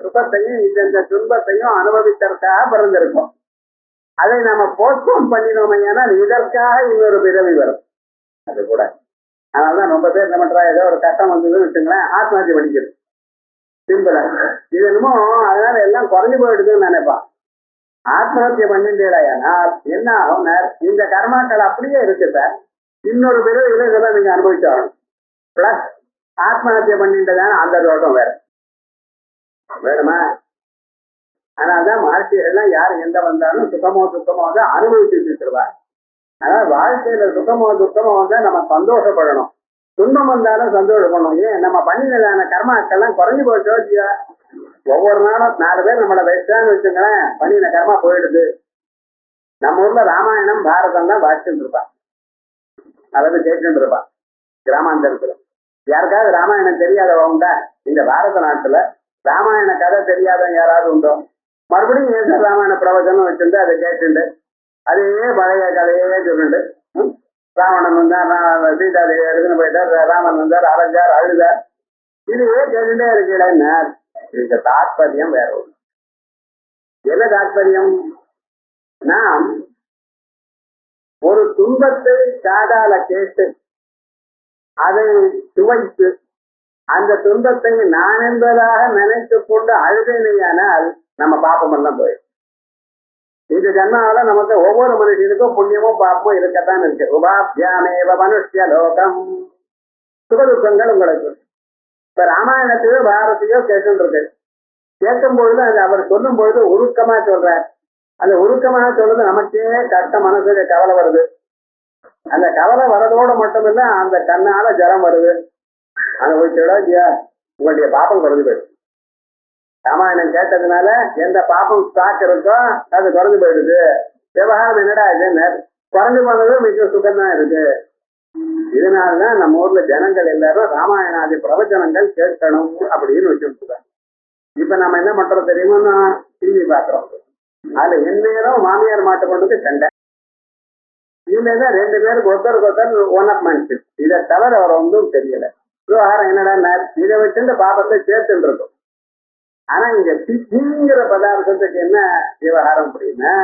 சுகத்தையும் இந்த துன்பத்தையும் அனுபவித்தற்காக பிறந்திருக்கோம். அதை நம்ம போஸ்ட்போன் பண்ணினோம். ஏன்னா இதற்காக இன்னொரு பிறவி வரும். அது கூட அதனாலதான் ரொம்ப பேர் என்ன பண்றா, ஏதோ ஒரு கஷ்டம் வந்ததுன்னு வச்சுங்களேன், ஆத்மஹத்தியை பண்ணிக்கிறது சிம்பிளா. இது என்னமோ அதனால எல்லாம் குறைஞ்சு போயிடுதுன்னு நினைப்பான். ஆத்மஹத்தியை பண்ணிட்டேடாயானா என்ன ஆகும், இந்த கர்மாக்கள் அப்படியே இருக்கு சார், இன்னொரு பிறவியில இதெல்லாம் நீங்க அனுபவிச்சாகணும். பிளஸ் ஆத்மஹத்தியை பண்ணிட்டதான அந்த தோட்டம் வேற வேணுமா? அதனால்தான் மகர்ஷிகள்லாம் யாரு எந்த வந்தாலும் சுத்தமோ துக்கமோ தான் அனுபவிச்சுட்டு இருக்கிறார். அதனால வாழ்க்கையில சுத்தமோ துக்கமோ வந்தா நம்ம சந்தோஷப்படணும், துன்பம் வந்தாலும் சந்தோஷப்படணும். ஏன் நம்ம பண்ணினதான கர்மாக்கள்லாம் குறைஞ்சு போச்சோ இல்லையா? ஒவ்வொரு நாளும் 4 பேர் நம்மளை வச்சான்னு வச்சுங்களேன், பண்ணின கர்மா போயிடுது. நம்ம ஊர்ல ராமாயணம் பாரதம் தான் வாசிச்சுட்டு இருப்பான், அதாவது கேட்டுட்டு இருப்பான். கிராமாந்தரத்துல யாருக்காவது ராமாயணம் தெரியாதவ உண்டா? இந்த பாரத நாட்டுல ராமாயண கதை தெரியாதவங்க யாராவது உண்டோ? மறுபடியும் ஏதோ ராமாயண பிரவச்சனம் வச்சிருந்து அதை கேட்டுண்டு அதே பழைய கதையே சொல்லிட்டு, ராவணன் வந்தார், சீதாதேவி எடுத்துன்னு போயிட்டார், ராமன் வந்தார், அரைஞ்சார், அழுதார், இதுவே கேட்டுட்டே இருக்கீங்களா? இந்த தாற்பயம் வேற ஒன்று. என்ன தாற்பயம்? நாம் ஒரு துன்பத்தை காதால கேட்டு அதை சுவைத்து அந்த துன்பத்தை நான் என்பதாக நினைத்து கொண்டு அழுதேனையானால் நம்ம பாப்பம் எல்லாம் போயிடும். இந்த ஜன்மாவில நமக்கு ஒவ்வொரு மனுஷனுக்கும் புண்ணியமும் பாப்பமும் இருக்கத்தான் இருக்கு. உபாபியாமேவ மனுஷ்ய லோகம். சுகதுக்கங்கள் உங்களுக்கு இப்ப ராமாயணத்தையோ பாரதியோ கேட்டு இருக்கு. கேட்கும் பொழுது அது அவர் சொல்லும் பொழுது உருக்கமா சொல்றார். அந்த உருக்கமாக சொல்றது நமக்கே கஷ்ட மனசுக்கு கவலை வருது. அந்த கவலை வரதோடு மட்டுமில்ல, அந்த கண்ணால ஜலம் வருது. அந்த ஒரு இல்லையா, உங்களுடைய பாப்பம் குறைஞ்சு போயிடுது. ராமாயணம் கேட்டதுனால எந்த பாப்பம் ஸ்டாக் இருக்கோ அது குறைஞ்சு போயிடுது. விவகாரம் என்னடா இதுன்னு குறைஞ்சு போனது மிக சுகம்தான் இருக்கு. இதனாலதான் நம்ம ஊர்ல ஜனங்கள் எல்லாரும் ராமாயணாதி பிரவச்சனங்கள் கேட்கணும் அப்படின்னு வச்சுருக்காங்க. இப்ப நம்ம என்ன பண்றோம் தெரியுமா? டிவி பாக்குறோம். அதுல எந்நேரம் மாமியார் மாட்டு கொண்டு சண்டை. இதுலதான் 2 பேருக்கு ஒருத்தருக்கு ஒன் அப் மனுஷன். இதை தவிர அவர் ஒன்றும் தெரியல. விவகாரம் என்னடா, இதை வச்சு பாபத்தை சேர்த்துட்டு இருக்கும். ஆனா இங்க சித்திங்கிற பதார்த்தத்துக்கு என்ன விவகாரம் அப்படின்னா,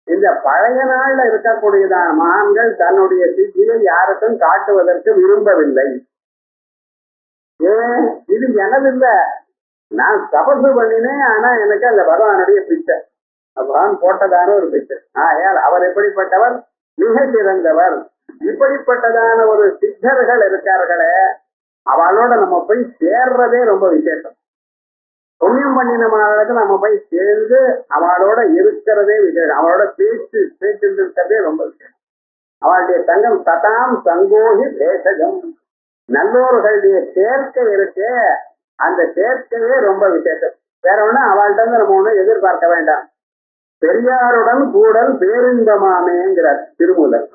இந்த பழைய நாள்ல இருக்கக்கூடியதான மகான்கள் தன்னுடைய சித்தியை யாருக்கும் காட்டுவதற்கு விரும்பவில்லை. ஏன்? இது எனதில்ல, நான் தபசு பண்ணினேன், ஆனா எனக்கு அந்த பகவானுடைய பிச்சை, பகவான் போட்டதான ஒரு பிச்சை. ஆயால் அவர் எப்படிப்பட்டவர்? மிக சிறந்தவர். இப்படிப்பட்டதான ஒரு சித்தர்கள் இருக்கார்களே, அவளோட நம்ம போய் சேர்றதே ரொம்ப விசேஷம். புண்ணியம் பண்ணின மாதிரி நம்ம போய் சேர்ந்து அவளோட இருக்கிறதே விசேஷம். அவளோட பேச்சு இருக்கிறதே ரொம்ப விசேஷம். அவளுடைய தங்கம் சதாம் சங்கோகி பேசகம். நல்லோர்களுடைய சேர்க்கை இருக்கே, அந்த சேர்க்கையே ரொம்ப விசேஷம். வேற ஒண்ணு அவள்கிட்ட நம்ம ஒண்ணு எதிர்பார்க்க வேண்டாம். பெரியாருடன் கூடல் பேரின்பமாமேங்கிறார் திருமூலர்.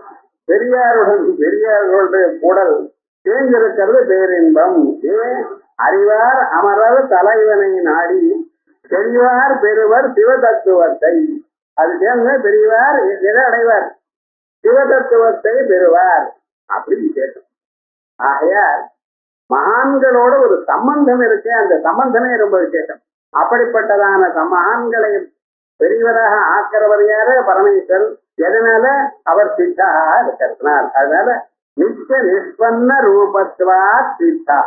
பெரியாருடைய கூடல் சேர்ந்திருக்கிறது பேரின்பம். ஏன்? அறிவார் அமரர் தலைவனை நாடி பெரியவார் பெறுவர் சிவதத்துவத்தை. அது சேர்ந்து பெரியவார் எதை அடைவார்? சிவதத்துவத்தை பெறுவார். அப்படி விசேஷம். ஆகையால் மகான்களோட ஒரு சம்பந்தம் இருக்கு, அந்த சம்பந்தமே ரொம்ப விசேஷம். அப்படிப்பட்டதான மகான்களை பெரியவராக ஆக்கிறவர் யாரு? பரமேஸ்வர். எதனால? அவர் சித்தாக இருக்கிறார். அதனால நித்திய நிஷ்பன்ன ரூபத்வா சித்தா.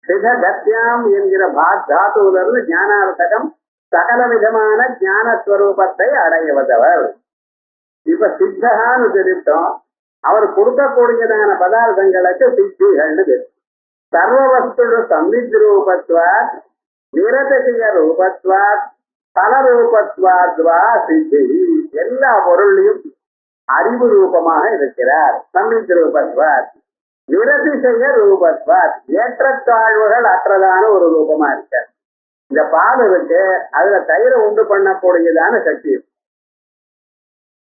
சிதகத்யாம் என்கிற தாத்துவிலிருந்து ஞானார்த்தகம் சகல விதமான ஞானஸ்வரூபத்தை அடைவதவர். இப்ப சித்தகான்னு தெரிவித்தோம். அவர் கொடுக்கக்கூடியதான பதார்த்தங்களுக்கு சித்திகள்னு சர்வவஸ்து சம்வித் ரூபத்வாத் நிரதசிய ரூபத்வாத் பலரூபத்வாத்வா சித்தி. எல்லா பொருளையும் அறிவு ரூபமாக இருக்கிறார். சம்வித் ரூபத்வாத் நிரதிசய ரூபத்வாத் ஏற்றத்தாழ்வுகள் அற்றதான ஒரு ரூபமா இருக்கார். இந்த பால் இருக்கு, அதுல தயிரை உண்டு பண்ணக்கூடியதான சக்தி.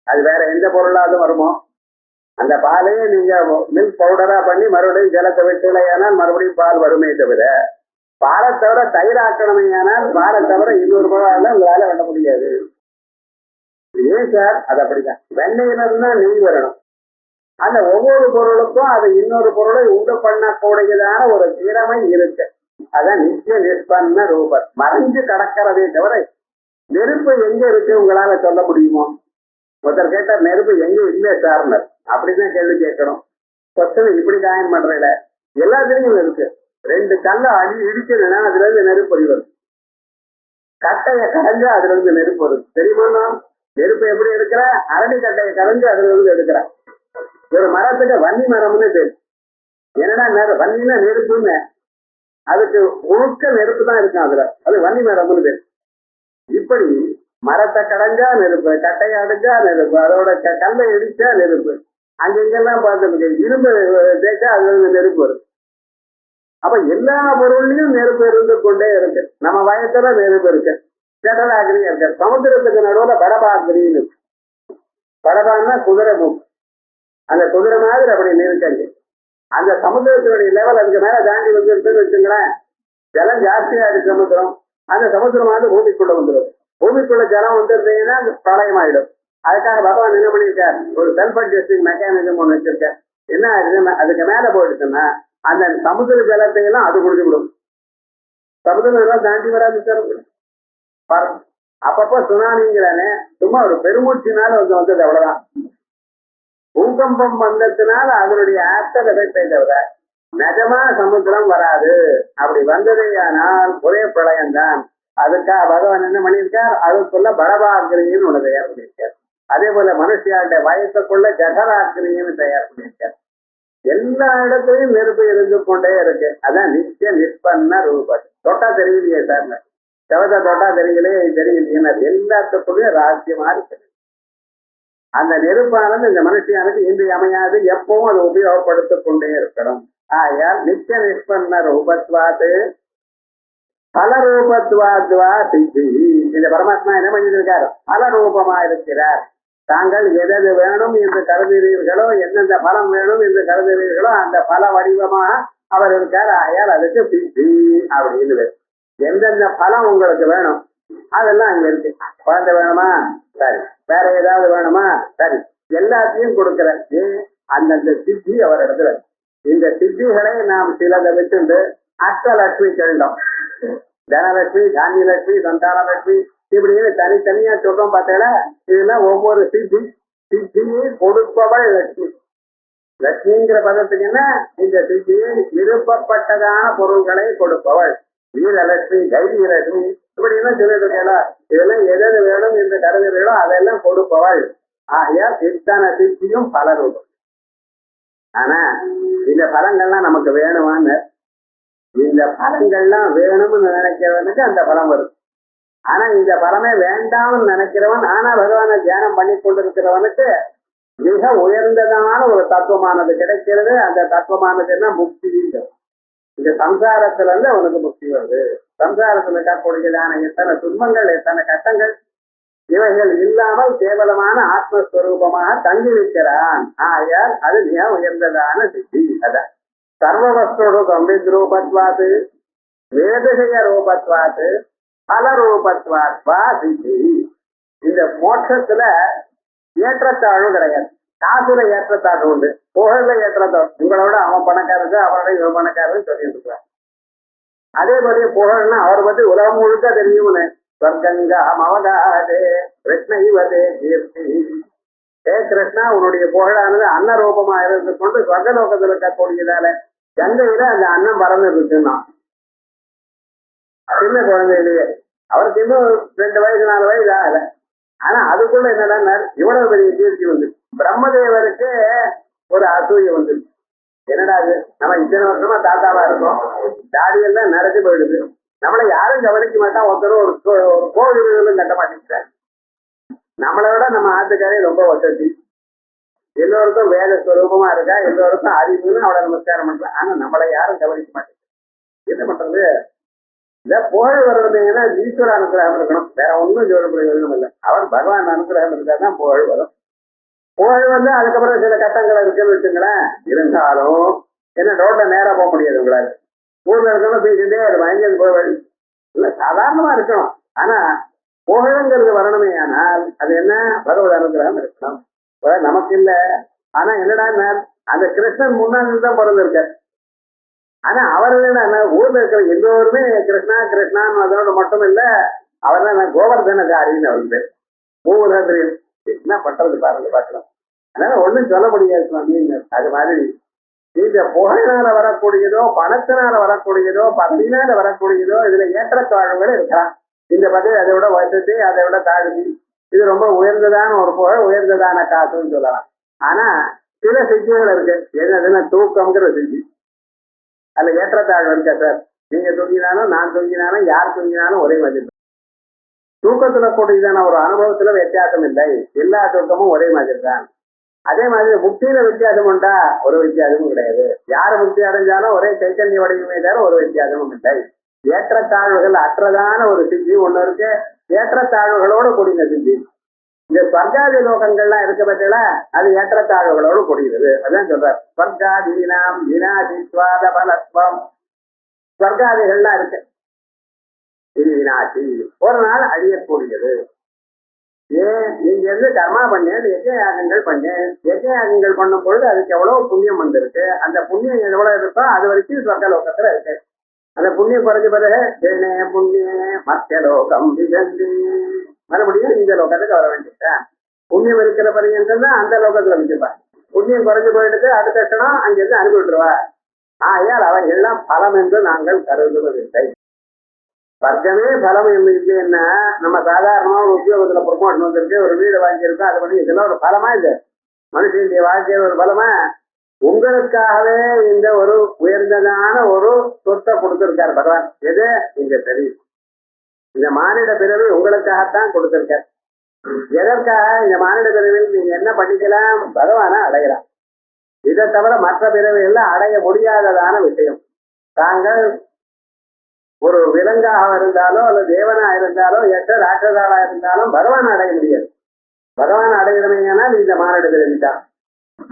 அது வேற எந்த பொருளாவது வருமோ? அந்த பாலையே நீங்க மில்க் பவுடரா பண்ணி மறுபடியும் ஜலத்தை விட்டுலையானால் மறுபடியும் பால் வருமே தவிர, பாலை தவிர தயிராக்கணுமே ஆனால் பாலை தவிர 200 ரூபாயில உங்களால பண்ண முடியாது. ஏன் சார்? அது அப்படிதான். வெண்ணெயில இருந்தா நெய் வரணும். அந்த ஒவ்வொரு பொருளுக்கும் அது இன்னொரு பொருளை உண்டு பண்ணக்கூடியதான ஒரு திறமை இருக்கு. அதான் நித்திய நிஷ்பன்ன ரூபம். மறைஞ்சு கடக்கிறதே தவிர நெருப்பு எங்க இருக்கு உங்களால சொல்ல முடியுமோ? ஒருத்தர் கேட்டார், நெருப்பு எங்க இல்லை சார்னர். அப்படிதான் கேள்வி கேட்கணும். கொத்தனை இப்படி காயம் பண்றல எல்லாத்துலயும் இருக்கு. ரெண்டு கல்லை இடிச்சதுன்னா அதுல இருந்து நெருப்பு வரும். கட்டையை கரைஞ்சா அதுல இருந்து நெருப்பு வருது. தெரியுமா? நெருப்பு எப்படி எடுக்கிற? அரளி கட்டையை கரைஞ்சு அதுல இருந்து எடுக்கிற. ஒரு மரத்துக்கு வன்னி மரம்னு தெரியும். என்னன்னா வன்னின்னா நெருப்புன்னு, அதுக்கு முழுக்க நெருப்பு தான் இருக்கும் அதுல, அது வன்னி மரம்னு தெரியும். இப்படி மரத்தை கடைஞ்சா நெருப்பு, கட்டையை அடிச்சா நெருப்பு, அதோட கல்லை இடிச்சா நெருப்பு. அங்கெங்கெல்லாம் பார்த்துருக்கு இரும்பு தேய்ச்சா அதுல இருந்து நெருப்பு வரும். அப்ப எல்லா பொருள்லயும் நெருப்பு இருந்து கொண்டே இருக்கு. நம்ம வயசுல நெருப்பு இருக்கு, ஜடலாகிரி இருக்கு. சமுத்திரத்துக்கு நடுவுல படபாகிரின்னு, படபான்னா குதிரை மூக்கு, அந்த குதிரை மாதிரி அப்படி நிறுத்தங்க. அந்த சமுத்திரத்தினுடைய லெவல் அதுக்கு மேல தாண்டி வந்துருக்குன்னு வச்சுங்களேன், ஜலம் ஜாஸ்தியா இருக்கு சமுத்திரம், அந்த சமுத்திரம் வந்து பூமிக்குள்ள வந்துடும். பூமிக்குள்ள ஜலம் வந்துருந்தீங்கன்னா பிரளயம் ஆயிடும். அதுக்காக பகவான் என்ன பண்ணியிருக்கார், ஒரு செல்ஃப் அட்ஜஸ்டிங் மெக்கானிசம் ஒன்று வச்சிருக்கார். என்ன ஆயிடுது, அதுக்கு மேல போயிடுச்சுன்னா அந்த சமுத்திர ஜலத்தை எல்லாம் அது குடிச்சு விடும். சமுத்திரம் எல்லாம் தாண்டி வராது சார். அப்பப்போ சுனாமிங்கிறானே, சும்மா ஒரு பெருமூச்சினால வந்தது அவ்வளவுதான். பூகம்பம் வந்ததுனால அதனுடைய ஆஃப்டர் எஃபெக்டை தவிர நிஜமா சமுத்திரம் வராது. அப்படி வந்ததே ஆனால் ஒரே பிரளயம் தான். அதுக்காக பகவான் என்ன பண்ணியிருக்கார், அதுக்குள்ள படபாகிரின்னு ஒண்ணு தயார் பண்ணியிருக்கார். அதே போல மனுஷியாருடைய வயசுக்குள்ள ஜகராகிரின்னு தயார் பண்ணியிருக்கார். எல்லா இடத்துலயும் நெருப்பு இருந்து கொண்டே இருக்கு. அதான் நித்திய நிஷ்பன்ன ரூபம். தொட்டா தெரியலையே சார், செவத்தை தொட்டா தெரியலையே தெரியலையே, எல்லாத்துக்குள்ளயும் ரகசியமா இருக்கு. அந்த நெருப்பானது இந்த மனுஷியானுக்கு இன்றியமையாது, எப்பவும் அதை உபயோகப்படுத்திக் கொண்டே இருக்கணும். ஆயால் நித்திய நிஷ்பன்ன ரூபத்வாது பல ரூபத்வாத்வா சித்தி. இந்த பரமாத்மா என்ன பண்ணியிருக்காரு, பல ரூபமா இருக்கிறார். தாங்கள் எதது வேணும் என்று கருதுகிறீர்களோ, எந்தெந்த பலம் வேணும் என்று கருதுகிறீர்களோ அந்த பல வடிவமாக அவர் இருக்கார். ஆயால் அதுக்கு சித்தி அப்படின்னு. எந்தெந்த பலம் உங்களுக்கு வேணும் அதெல்லாம் அங்க இருக்கு. குழந்தை வேணுமா, சரி. வேற ஏதாவது வேணுமா, சரி. எல்லாத்தையும் கொடுக்கிற அந்தந்த சித்தி அவர் இடத்துல. இந்த சித்திகளை நாம் சிலதை வச்சுண்டு அஷ்டலட்சுமி கேட்டோம். தனலட்சுமி, தானியலட்சுமி, சந்தானலட்சுமி இப்படின்னு தனித்தனியா சொல்றோம். பார்த்தீங்களா, இதெல்லாம் ஒவ்வொரு சித்தி, சித்தியை கொடுப்பவள் லட்சுமி. லட்சுமிங்கிற பதத்துக்கு என்ன, இந்த சித்தியை விருப்பப்பட்டதான பொருள்களை கொடுப்பவள். வீரலட்சுமி, தைரியலட்சுமி இப்படின்னு சொல்லிட்டு இருக்கா. இதெல்லாம் எது வேணும் என்று கருதுகிறீர்களோ அதெல்லாம் கொடுப்பவள். ஆகையால் இத்தனை சித்தியும் பல ரூபம். ஆனா இந்த பலங்கள்லாம் நமக்கு வேணுமான்னு, இந்த பலங்கள்லாம் வேணும்னு நினைக்கிறவனுக்கு அந்த பலம் வரும். ஆனா இந்த பலமே வேண்டாம்னு நினைக்கிறவன், ஆனா பகவானை தியானம் பண்ணி கொண்டிருக்கிறவனுக்கு மிக உயர்ந்ததான ஒரு தத்துவமானது கிடைக்கிறது. அந்த தத்துவமானது என்ன, முக்தி. இந்த சம்சாரத்துல இருந்து அவனுக்கு முக்தி வருது. சம்சாரத்துல இருக்கக்கூடியதான எத்தனை துன்பங்கள், எத்தனை கஷ்டங்கள், இவைகள் இல்லாமல் கேவலமான ஆத்மஸ்வரூபமாக தங்கி நிற்கிறான். ஆயால் அது மிக உயர்ந்ததான சித்தி. அதான் சர்வவஸ்து கம்பித் ரூபத்வாது வேதசய ரூபத்வாது பல ரூபத்வாத்வா சித்தி. இந்த மோட்சத்துல ஏற்றத்தாழ்வு கிடையாது. காசுல ஏற்றத்தாழ்வு உண்டு, புகழ்ல ஏற்றத்தாழ்வு. உங்களோட அவன் பணக்காரருக்கு, அவரோட இவன் பணக்காரன்னு சொல்லிட்டு இருக்கான். அதே மாதிரி புகழ்னா அவரை பத்தி உலகம் முழுக்க தெரியும்னு. ஸ்வர்கங்கம் அவகாதே கிருஷ்ண கீர்த்தி. ஏ கிருஷ்ணா, உன்னுடைய புகழானது அன்ன ரூபமா இருந்து கொண்டு ஸ்வர்கலோகத்தில் இருக்கக்கூடியதால கங்கையில அந்த அன்னம் பறந்து இருக்குன்னா, சின்ன குழந்தையிலேயே. அவருக்கு இன்னும் 2 வயசு 4 வயசு ஆகல. ஆனா அதுக்குள்ள என்னன்னா இவ்வளவு பெரிய கீர்த்தி வந்து. பிரம்மதேவருக்கு ஒரு அசூய வந்து, என்னடா அது, நம்ம இத்தனை வருஷமா தாத்தாவா இருக்கோம், தாடியெல்லாம் நிறைஞ்சு போயிடுது, நம்மளை யாரும் கவனிக்க மாட்டான், ஒருத்தரும் ஒரு கோவிலும் கட்ட மாட்டேங்கிறார். நம்மளை விட நம்ம ஆத்துக்காரே ரொம்ப வசதி, எல்லோருக்கும் வேத ஸ்வரூபமா இருக்கா, எல்லோருக்கும் அறிவுன்னு அவளை நமஸ்காரம் பண்றேன். ஆனா நம்மளை யாரும் கவனிக்க மாட்டேங்குது. என்ன பண்றது? இந்த புகழ் வர்றதுன்னா ஈஸ்வர அனுகிரகம் இருக்கணும், வேற ஒன்றும் சொல்ல பிரயோஜனம் இல்லை. அவர் பகவான் அனுகிரகம் இருந்தாதான் புகழ் வரும். புகழ் வந்து அதுக்கப்புறம் சில கட்டங்கள் இருக்குன்னு வச்சுங்களேன். இருந்தாலும் என்ன ரோட்ல நேரா போக முடியாது உங்களால. ஊர்ல இருக்கணும் பேசிட்டே பயங்கர புகழ் இல்லை, சாதாரணமா இருக்கணும். ஆனா புகழுங்கிறது வரணுமே. ஆனால் அது என்ன, பகவத் அனுகிரகம் இருக்கணும். நமக்கு இல்லை. ஆனா என்னடா, அந்த கிருஷ்ணன் முன்னாடி தான் பிறந்திருக்கார். ஆனா அவர் என்ன, ஊர்ல இருக்கிற எல்லோருமே கிருஷ்ணா கிருஷ்ணான்னு அதோட மட்டும் இல்ல, அவர் தான் கோவர்தனகாரின்னு அவர் பேர். பூவதன் என்ன பண்றது பாருங்க, பார்க்கலாம். அதனால ஒண்ணும் சொல்ல முடியாது. அது மாதிரி இந்த புகையினால வரக்கூடியதோ, பணத்தினால வரக்கூடியதோ, பதவியினால வரக்கூடியதோ, இதுல ஏற்றத்தாழ்வுகள் இருக்கலாம். இந்த பதவி அதை விட வசதி, அதை விட தாழ்ச்சி, இது ரொம்ப உயர்ந்ததான ஒரு புகை, உயர்ந்ததான காசுன்னு சொல்லலாம். ஆனா சில சித்திகள் இருக்கு. என்னதுன்னா தூக்கம்ங்கிற சித்தி. அதுல ஏற்றத்தாழ்வு இருக்கா சார்? நீங்க தூங்கினாலும் நான் தூங்கினாலும் யார் தூங்கினாலும் ஒரே மாதிரி. தூக்கத்துல கூடியதான ஒரு அனுபவத்துல வித்தியாசம் இல்லை. எல்லா தூக்கமும் ஒரே மாதிரி தான். அதே மாதிரி முக்தியில வித்தியாசம் உண்டா? ஒரு வித்தியாசமும் கிடையாது. யாரு முக்தி அடைஞ்சாலும் ஒரே சைத்தன்ய வடிவமே தவிர ஒரு வித்தியாசமும் இல்லை. ஏற்றத்தாழ்வுகள் அற்றதான ஒரு சித்தி ஒண்ணு இருக்கு, ஏற்றத்தாழ்வுகளோடு கூடிய சித்தி. இந்த ஸ்வர்காதி லோகங்கள்லாம் இருக்க பட்சல அது ஏற்றத்தாழ்வுகளோடு கூடியது. அதான் சொல்றார், ஸ்வர்காதீனாம் வினாசித்வாத பலத்வம். ஸ்வர்காதிகள்லாம் இருக்கு, இது வினாசி, ஒரு நாள் அழியக்கூடியது. ஏன் நீங்க இருந்து கர்மா பண்ணேன், யஜ்ஞ யாகங்கள் பண்ணேன். யஜ்ஞ யாகங்கள் பண்ணும் பொழுது அதுக்கு எவ்வளவு புண்ணியம் வந்திருக்கு. அந்த புண்ணியம் எவ்வளவு இருக்கோ அது வரைக்கும் சொர்க்க லோகத்துல இருக்கு. அந்த புண்ணியம் குறைஞ்ச பிறகு புண்ணிய மத்திய லோகம் விஜந்தி, மறுபடியும் இந்த லோகத்துக்கு வர வேண்டியது. புண்ணியம் இருக்கிற பரியந்தம் தான் அந்த லோகத்துல வச்சிருப்பா. புண்ணியம் குறைஞ்சு போயிட்டு அடுத்த கஷணம் அங்கிருந்து அனுப்பிவிட்டுருவா. ஆயால் அவை எல்லாம் பலம் என்று நாங்கள் கருதுவதில்லை. வர்க்கமே பலம் இல்லைன்னா நம்ம சாதாரணமா ஒரு உத்தியோகத்துல ப்ரொமோஷன் வந்திருக்கு, ஒரு வீடு வாங்கியிருக்கோம், அது பண்ணி இதெல்லாம் ஒரு பலமா இல்லை. மனுஷனுடைய வாழ்க்கையில ஒரு பலமா? உங்களுக்காகவே இந்த ஒரு உயர்ந்ததான ஒரு சொத்தை கொடுத்திருக்கார் பகவான். எது? இங்க தெரியும், இந்த மானிட பிறவி உங்களுக்காகத்தான் கொடுத்திருக்கார். எதற்காக? இந்த மானிட பிறவியில் நீங்க என்ன பண்ணிக்கலாம்? பகவானை அடையலாம். இதை தவிர மற்ற பிறவிகள்ல அடைய முடியாததான விஷயம். தாங்கள் ஒரு விலங்காக இருந்தாலோ அல்லது தேவனா இருந்தாலோ ராட்சதாளா இருந்தாலும் பகவான் அடைய முடியாது. பகவான் அடையணுமேனால் இந்த மானிட பிறவி தான்.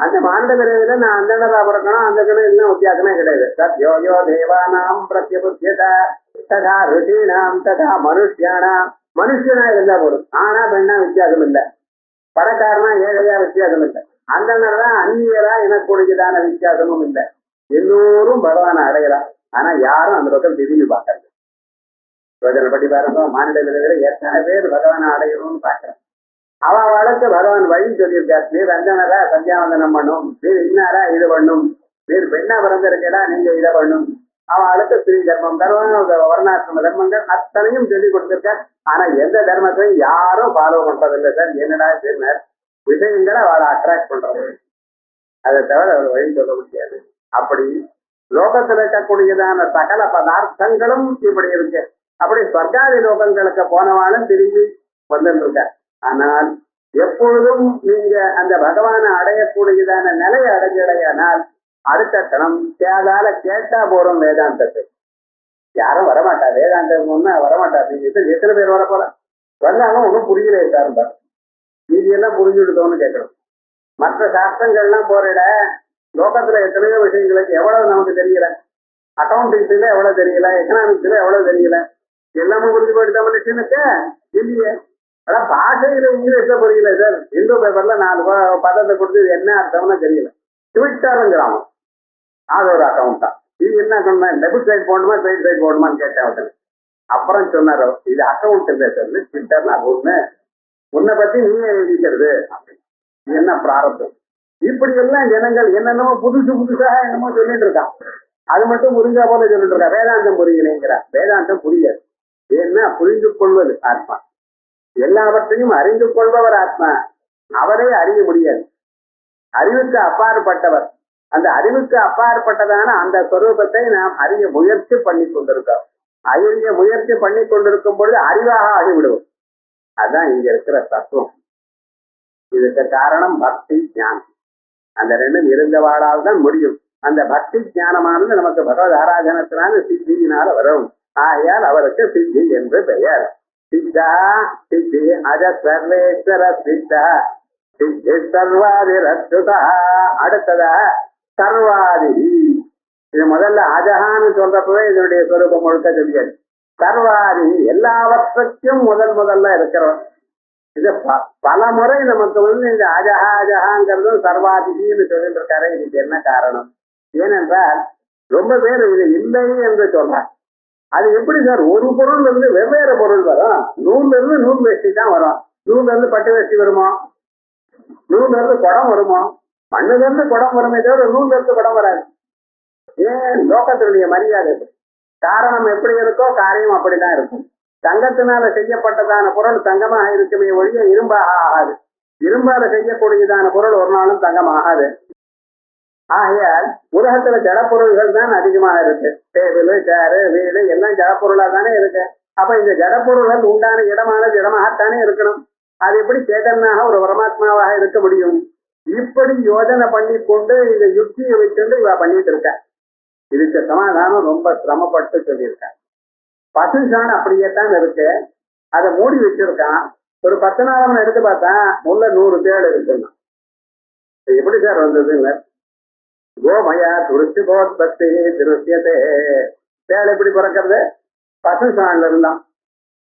அந்த மானிட பிறவியில நான் அந்தனரா பிறக்கணும், அந்த இன்னும் வித்தியாசமே கிடையாது. சத்யோயோ தேவானாம் பிரத்யபுத்தியதா ததா ருஷீனாம் ததா மனுஷியானாம். மனுஷனா இருந்தா போதும், ஆனா பெண்ணா வித்தியாசம் இல்லை, பணக்காரனா ஏழையா வித்தியாசம் இல்லை, அந்தனரா அந்நியரா எனக்கூடியதான வித்தியாசமும் இல்லை. எல்லோரும் பகவானை அடையலாம். ஆனா யாரும் அந்த பக்கம் திரும்பி பார்க்கறது. படி பாருங்க, மானிட பிறவியில எத்தனை பேர் பகவானை அடையணும்னு பார்க்கறேன். அவளுக்கு பகவான் வழி சொல்லியிருக்கார். நீர் அஞ்சனரா சந்தியாவந்தனம் பண்ணும், நீர் இன்னாரா இது பண்ணும், நீர் பெண்ணா பிறந்திருக்கா நீங்க இதை பண்ணும். அவளுக்கு ஸ்ரீ தர்மம், தர்மம், வர்ணாசிரம தர்மங்கள் அத்தனையும் சொல்லி கொடுத்திருக்கார். ஆனா எந்த தர்மத்தையும் யாரும் ஃபாலோ பண்றதில்லை சார். என்னடா சொன்னார், விஷயங்களை அவளை அட்ராக்ட் பண்றது, அதை தவிர அவர் வழி சொல்ல முடியாது. அப்படி லோகத்தில் இருக்கக்கூடியதான சகல பதார்த்தங்களும் இப்படி இருக்கு. அப்படி ஸ்வர்காதி லோகங்களுக்கு போனவாலும் திரும்பி வந்துட்டு இருக்க. ஆனால் எப்பொழுதும் நீங்க அந்த பகவானை அடையக்கூடியதான நிலையை அடைஞ்சடையானால் அடுத்த கணம் தேதால கேட்டா போறோம் வேதாந்தத்தை. யாரும் வரமாட்டா, வேதாந்தம் ஒண்ணு வரமாட்டா. நீங்க எத்தனை பேர் வர போற? வந்தாலும் ஒன்றும் புரியல சார்பா, மீதியெல்லாம் புரிஞ்சுடுதோன்னு கேட்கணும். மற்ற சாஸ்திரங்கள்லாம் போறிட லோகத்துல எத்தனையோ விஷயங்களுக்கு எவ்வளவு நமக்கு தெரியல, அக்கௌண்டிங்ஸ்ல எவ்வளவு தெரியல, எக்கனாமிக்ஸ்ல எவ்வளவு தெரியல, எல்லாமே புரிஞ்சு போயிட்டு மனுஷனுக்கு இல்லையே. ஆனா பாஷையில இங்கிலீஷ்ல புரியல சார். இந்து பேப்பர்ல 4 பதத்தை கொடுத்து இது என்ன அர்த்தம்னு தெரியல. ட்விட்டருங்கிறான், அது ஒரு அக்கௌண்ட் தான். இது என்ன அக்கௌண்ட்? டெபிட் சைட் போடணுமா கிரெடிட் சைட் போடணுமான்னு கேட்டேன். அப்புறம் சொன்னாரோ இது அக்கௌண்ட் இல்லை சார், ட்விட்டர்னா ஒண்ணு உன்னை பத்தி நீயே எழுதிக்கிறது. என்ன பிராரத்தம்? இப்படி எல்லாம் ஜனங்கள் என்னென்னமோ புதுசாக என்னமோ சொல்லிட்டு இருக்கான். அது மட்டும் புரிஞ்சா போல சொல்லிட்டு இருக்கா. வேதாந்தம் புரியலைங்கிற. வேதாந்தம் புரியாது. ஏன்னா புரிந்து கொள்வது ஆத்மா. எல்லாவற்றையும் அறிந்து கொள்பவர் ஆத்மா. அவரே அறிய முடியாது. அறிவுக்கு அப்பாற்பட்டவர். அந்த அறிவுக்கு அப்பாற்பட்டதான அந்த ஸ்வரூபத்தை நாம் அறிய முயற்சி பண்ணி கொண்டிருக்கோம். அறிய முயற்சி பண்ணி கொண்டிருக்கும் பொழுது அறிவாக ஆகிவிடுவோம். அதுதான் இங்க இருக்கிற தத்துவம். இதுக்கு காரணம் பக்தி ஞானம். அந்த ரெண்டும் இருந்தவாடால் தான் முடியும். அந்த பக்தி ஞானமானது நமக்கு பகவத் ஆராதனத்தினால சித்தியினால வரும். ஆகையால் அவருக்கு சித்தி என்று பெயர். சித்தா சித்தி அஜ சர்வேஸ்வர சித்தா சித்தி சர்வாதி ரத்துதா. அடுத்ததா சர்வாதி. இது முதல்ல அஜகான்னு சொல்றப்பவே இதனுடைய சொரூபம் முழுக்க தெரியாது. சர்வாதி எல்லாவற்றுக்கும் முதல்ல இருக்கிறோம். இது பல முறை நமக்கு இந்த அஜகாங்கிறதும் சர்வாதின்னு சொல்லிட்டு இருக்காரு. இதுக்கு என்ன காரணம்? ஏனென்றால் ரொம்ப பேர் இது இல்லை என்று சொல்றாங்க. அது எப்படி சார்? ஒரு பொருள் இருந்து வெவ்வேறு பொருள் வரும். நூல்ல இருந்து நூல் வேஷ்டி தான் வரும். நூல்ல இருந்து பட்டு வேஷ்டி வருமா? நூல்ல இருந்து குடம் வருமா? மண்ணுல இருந்து குடம் வருமே தவிர நூல்ல இருந்து குடம் வராது. ஏன் லோகத்தினுடைய மரியாதை எப்படி? காரணம் எப்படி இருக்கோ காரியம் அப்படிதான் இருக்கும். தங்கத்தினால செய்யப்பட்டதான பொருள் தங்கமாக இருக்குமே ஒழிய இரும்பாக ஆகாது. இரும்பால செய்யக்கூடியதான பொருள் ஒரு நாளும் தங்கம் ஆகாது. ஆகையால் உலகத்துல ஜடப்பொருள்கள் தான் அதிகமாக இருக்கு. டேபிள், சேரு, வீடு எல்லாம் ஜடப்பொருளா தானே இருக்கு. அப்ப இந்த ஜடப்பொருள்கள் உண்டான இடமானது இடமாகத்தானே இருக்கணும். அது எப்படி சேதனாக ஒரு பரமாத்மாவாக இருக்க முடியும்? இப்படி யோஜனை பண்ணி கொண்டு இந்த யுக்தியை வச்சுட்டு இவ பண்ணிட்டு இருக்க. இதுக்கு சமாதானம் ரொம்ப சிரமப்பட்டு சொல்லியிருக்க. பசுசான் அப்படியே தான் இருக்கு. அதை மூடி வச்சிருக்கான். ஒரு 10 நாள் எடுத்து பார்த்தா உள்ள 100 தேள் இருக்குன்னா எப்படி சார் வந்ததுங்க? கோமயா துருச்சி போத்பத்தி திருஷ்யத்தே. தேள் எப்படி பிறக்கிறது? பசுசான்ல இருந்தான்.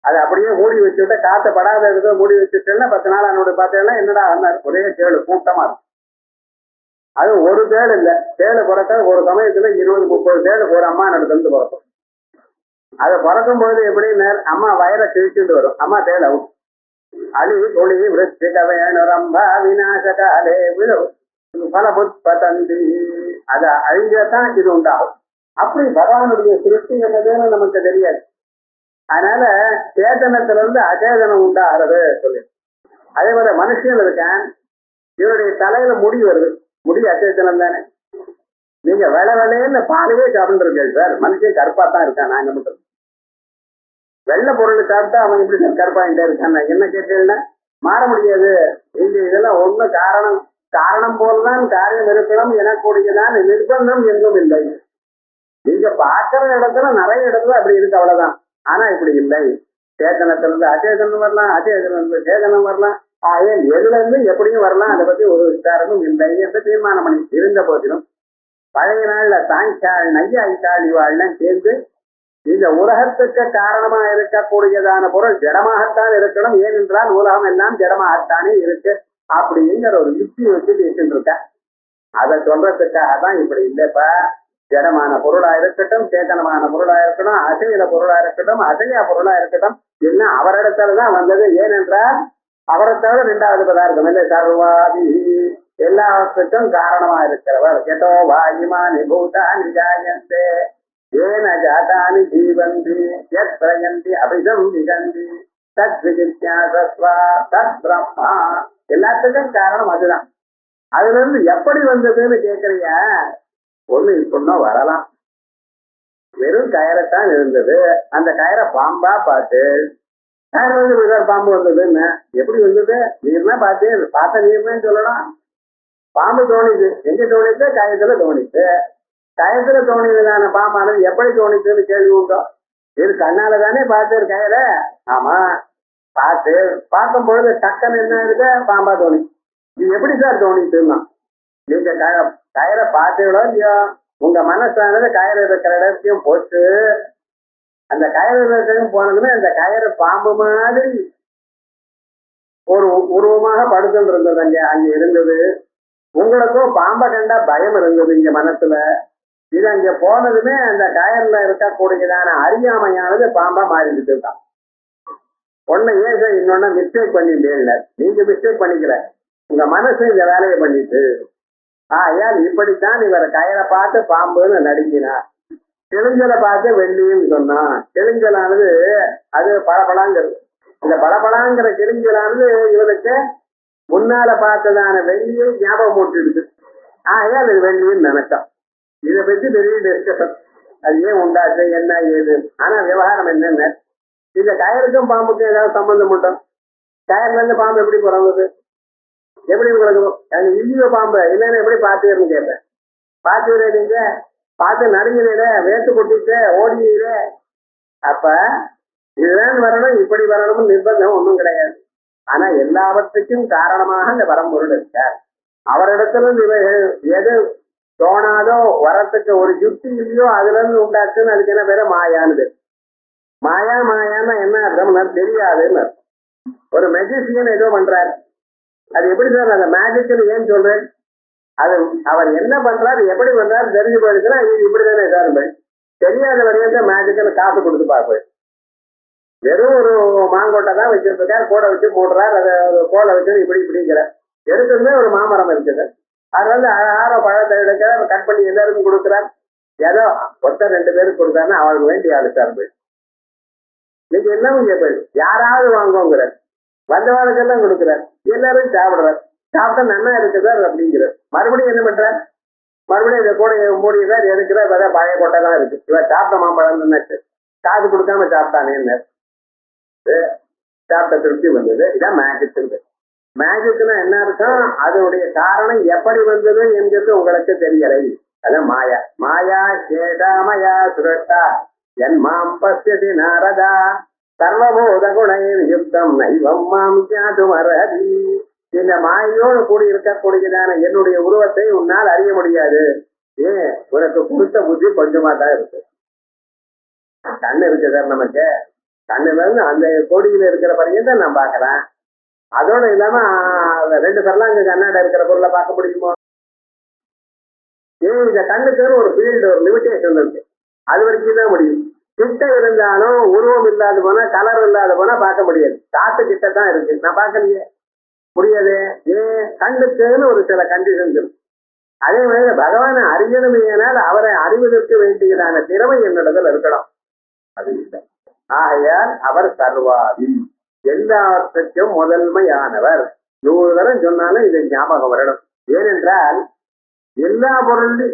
அதை அப்படியே மூடி வச்சுட்டு காத்த படாத இருக்க மூடி வச்சுட்டேன்னா 10 நாள் அவனோட பார்த்தேன்னா என்னடா ஒரே தேள் கூட்டமா இருக்கும். அது ஒரு தேள் இல்லை. தேள் பிறக்க ஒரு சமயத்துல 20-30 தேள் ஒரு அம்மா நடந்து பிறக்கும். அதை பிறக்கும் பொழுது எப்படி அம்மா வயரை கிழிச்சுட்டு வரும். அம்மா தேள் அவுட். அழி ஒளி விருச்சிக வேணுரம்பா விநாசகாலே விழு பலபுத்பதந்தி. அதை அழிஞ்சதான் இது உண்டாகும். அப்படி பகவானுடைய சிருஷ்டி என்னதுன்னு நமக்கு தெரியாது. அதனால சேதனத்திலிருந்து அச்சேதனம் உண்டாகிறது சொல்லு. அதே மாதிரி மனுஷன் இருக்கான். இவருடைய தலையில முடி வருது. முடி அச்சேதனம் தானே. நீங்க வெள்ளைன்னு பாலையே சாப்பிட்டுருக்கேன் சார். மனுஷன் கருப்பா தான் இருக்கான். நான் என்ன பண்றது? வெள்ளை பொருள் சாப்பிட்டா அவன் இப்படி கருப்பாயிட்டே இருக்கான். என்ன கேட்டீங்கன்னா மாற முடியாது. இந்த இதெல்லாம் ஒண்ணு காரணம். காரணம் போல்தான் காரியம் இருக்கணும் எனக்கூடியதான் நிர்பந்தம் எங்கும் இல்லை. நீங்க பார்க்கிற இடத்துல நிறைய இடத்துல அப்படி இருக்கு, அவ்வளவுதான். ஆனா இப்படி இல்லை. சேதனத்திலிருந்து அச்சேதனம் வரலாம், அச்சேதனிலிருந்து சேதனம் வரலாம். ஆகையால் எதுல இருந்து எப்படியும் வரலாம். அதை பத்தி ஒரு விசாரமும் இல்லை என்று தீர்மானம் பண்ணி இருந்த போதிலும் பழைய நாள்ல சாய்ச்சாள் நையாய்ச்சாள் இவாள்லாம் சேர்ந்து இந்த உலகத்துக்கு காரணமா இருக்கக்கூடியதான பொருள் ஜடமாகத்தான் இருக்கணும். ஏனென்றால் உலகம் எல்லாம் ஜடமாகத்தானே இருக்கு அப்படிங்கிற ஒரு யுக்தி வச்சு பேசிட்டு இருக்க. அதை சொல்றதுக்காக தான் இப்படி இல்லப்பா. ஜடமான பொருளா இருக்கட்டும், சேதனமான பொருளா இருக்கட்டும், அசையில பொருளா இருக்கட்டும், அசையா பொருளா இருக்கட்டும், என்ன அவரிடத்துலதான் வந்தது. ஏனென்றால் அவரை தவிர 2வது பதார்த்தம் இல்லை. சர்வாதி எல்லாத்துக்கும் காரணமா இருக்கிறவர். எதோ வாயுமானி பூதானி ஜாயந்தே ஏன ஜாதானி ஜீவந்தி யத் பிரயந்தி அபிதம் விகந்தி தத் விஜித்யாசஸ்வா தத் பிரம்மா. எல்லாத்துக்கும் காரணம் அதுதான். அதுல இருந்து எப்படி வந்ததுன்னு கேட்கறியா? ஒண்ணு இப்பொன்னும் வரலாம். வெறும் கயரைத்தான் இருந்தது. அந்த கயரை பாம்பா பார்த்து கயிறு வந்து பாம்பு வந்ததுன்னு எப்படி வந்தது? நீர்னா பார்த்து பார்த்த நீர்னு சொல்லலாம். பாம்பு தோணிது. எங்க தோணிச்சு? கயத்துல தோணிச்சு. கயத்துல தோணியதான பாம்பானது எப்படி தோணிச்சுன்னு கேள்வி உண்டோ? இது கண்ணால தானே பார்த்து கயிற. ஆமா, பார்த்து பார்க்கும் பொழுது டக்குன்னு என்ன இருக்கு? பாம்பா தோணி. இது எப்படி சார் தோணிச்சுன்னா, நீங்க கயிறை பார்த்தீங்களோ இல்லையோ, உங்க மனசானது கயிறு இருக்கிற இடத்தையும் போச்சு. அந்த கயிறு இருக்கிறதும் போனதுமே அந்த கயிறு பாம்பு மாதிரி ஒரு உருவமாக படுத்துட்டு இருந்தது. அங்க இருந்தது. உங்களுக்கும் பாம்பை கண்டா பயம் இருந்தது இங்க மனசுல. இது அங்க போனதுமே அந்த கயர்ல இருக்கக்கூடியதான அறியாமையானது பாம்பா மாறிட்டு தான். ஒன்னு ஏன் சார் இன்னொன்னு மிஸ்டேக் பண்ணிட்டே இல்லை. நீங்க மிஸ்டேக் பண்ணிக்கல, உங்க மனசு இந்த வேலையை பண்ணிட்டு. ஏன் இப்படித்தான் இவர் கயரை பார்த்து பாம்புன்னு நடிக்கினார். கிழிஞ்சலை பார்த்து வெள்ளின்னு சொன்னான். கிழிஞ்சலானது அது பளபளாங்கிறது. இந்த பளபளாங்கிற கிழிஞ்சலானது இவருக்கு முன்னால பார்த்ததான வெள்ளியை ஞாபகம் போட்டுடுது. ஏன் அது வெள்ளின்னு நினைச்சான். இதை பற்றி பெரிய டிஸ்கஷன். அது ஏன் உண்டாச்சு, என்ன ஏது. ஆனா விவகாரம் என்னென்ன, இந்த கயருக்கும் பாம்புக்கும் ஏதாவது சம்பந்தம் உண்டோம்? கயர்ல இருந்து பாம்பு எப்படி பிறந்தது? எப்படி பிறக்கும்? அங்க இல்லையோ பாம்பு இல்லைன்னு எப்படி பார்த்தீங்கன்னு கேட்பேன். பார்த்தீரே நீங்க? பார்த்து நடுங்கிற வேட்டு கொட்டிட்டு ஓடிடுற. அப்ப இதுதான் வரணும், இப்படி வரணும்னு நிர்பந்தம் ஒன்றும் கிடையாது. ஆனா எல்லாவற்றுக்கும் காரணமாக இந்த பரம்பொருள் இருக்கார். அவரிடத்துல இருந்து எது தோணாதோ வரத்துக்கு ஒரு யுக்தி இல்லையோ அதுல இருந்து உண்டாச்சுன்னு அதுக்கு என்ன பேரு? மாயான்னு. மாயான்னா என்ன அர்த்தம் தெரியாதுன்னு. ஒரு மெஜிஷியன் ஏதோ பண்றாரு. அது எப்படி சார் அந்த மேஜிக்னு ஏன் சொல்றேன்? அது அவர் என்ன பண்றாரு, எப்படி பண்றாரு தெரிஞ்சு போயிடுச்சுன்னா இது இப்படிதானே சார். தெரியாத வரையும் மேஜிக்னு காசு கொடுத்து பார்ப்பேன். வெறும் ஒரு மாங்கொட்டை தான் வச்சிருக்காரு, கூட வச்சு போடுறாரு. அதை கோலை வச்சு இப்படி இப்படிங்கிறார். எடுத்துமே ஒரு மாமரம் இருக்குது. அது வந்து ஆரோ பழத்தை எடுக்கிறார், கட் பண்ணி எல்லாருக்கும் கொடுக்குறார். ஏதோ ஒருத்தர் 2 பேருக்கு கொடுத்தாருன்னா அவளுக்கு வேண்டிய ஆளு சார் போயிடும். இன்னைக்கு என்னவும் கேட்பாரு, யாராவது வாங்குவோங்கிறார், வந்தவாளுக்கெல்லாம் கொடுக்குறார், எல்லாரும் சாப்பிடுறார், சாப்பிட்டா நன்னா இருக்கு சார் அப்படிங்கிறார். மறுபடியும் என்ன பண்றார், மறுபடியும் இதை கூட மூடிடுறார், எடுக்கிறார், பார்த்தா பழைய கொட்டை தான் இருக்கு. இவர் சாப்பிட்ட மாம்பழம் காசு கொடுக்காம சாப்பிட்டானே, சாப்பிட்ட திருப்தி வந்தது. இதான் மேஜிக். மேஜிக்னா என்ன அர்த்தம், அதனுடைய காரணம் எப்படி வந்தது என்கிறது உங்களுக்கு தெரியலை. அதான் மாயா. மாயா சேதாமயா சுரட்டா என் மாம் பசியதி நாரதா சர்வபோத குணை யுக்தம் நைவம் மாம் ஜாதுமரதி. இந்த மாயோடு கூடி இருக்கக்கூடியதான என்னுடைய உருவத்தை உன்னால் அறிய முடியாது. ஏன், உனக்கு கொடுத்த புத்தி கொஞ்சமா தான் இருக்கு. கண்ணு இருக்கு சார் நமக்கு, கண்ணுல இருந்து அந்த கொடியில இருக்கிற பையன் நான் பாக்குறேன். அதோட இல்லாம 2 சர்லாங்க கண்ணாட இருக்கிற பொருளை பார்க்க முடியுமோ? ஏன், இந்த கண்ணுக்கு ஒரு ஃபீல்டு, ஒரு லிமிடேஷன் இருக்கு, அது வரைக்கும் தான் முடியும். கிட்ட இருந்தாலும் உருவம் இல்லாத போனா, கலர் இல்லாத போனா பார்க்க முடியாது. காத்து கிட்ட தான் இருக்கு, நான் பார்க்கலையே, முடியாது. ஏன், கண்ணுக்குன்னு ஒரு சில கண்டிஷன்ஸ் இருக்கு. அதே மாதிரி பகவானை அறியணுமேனால் அவரை அறிவதற்கு வேண்டியதான திறமை என்னிடத்தில் இருக்கணும். அது இல்லை. ஆகையால் அவர் சர்வாதி, எல்லாவற்றுக்கும் முதன்மையானவர். 100 தரம் சொன்னாலும் இதை ஞாபகம் வரணும். ஏனென்றால் எல்லா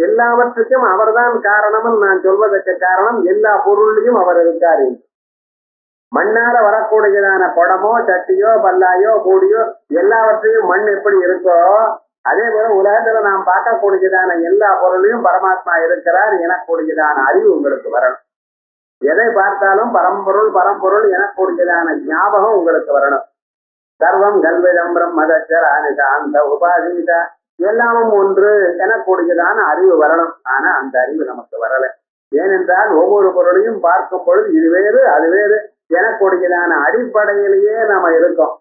எல்லாவற்றுக்கும் அவர்தான் காரணம். நான் சொல்வதற்கு காரணம், எல்லா பொருளையும் அவர் இருக்காரு. மண்ணால வரக்கூடியதான குடமோ சட்டியோ பல்லாயோ கூடியோ எல்லாவற்றையும் மண் எப்படி இருக்கோ, அதே போல உலகத்துல நாம் பார்க்கக்கூடியதான எல்லா பொருளையும் பரமாத்மா இருக்கிறார் எனக்கூடியதான அறிவு உங்களுக்கு வரணும். எதை பார்த்தாலும் பரம்பொருள் பரம்பொருள் எனக்கூடியதான ஞாபகம் உங்களுக்கு வரணும். சர்வம் கல்விதம் பிரம்மதச்சராந்த உபாதீத, எல்லாமும் ஒன்று எனக்கூடியதான அறிவு வரணும். ஆனா அந்த அறிவு நமக்கு வரல. ஏனென்றால் ஒவ்வொரு பொருளையும் பார்க்கும் பொழுது இது வேறு அது வேறு எனக்கூடியதான அடிப்படையிலேயே நாம இருக்கோம்.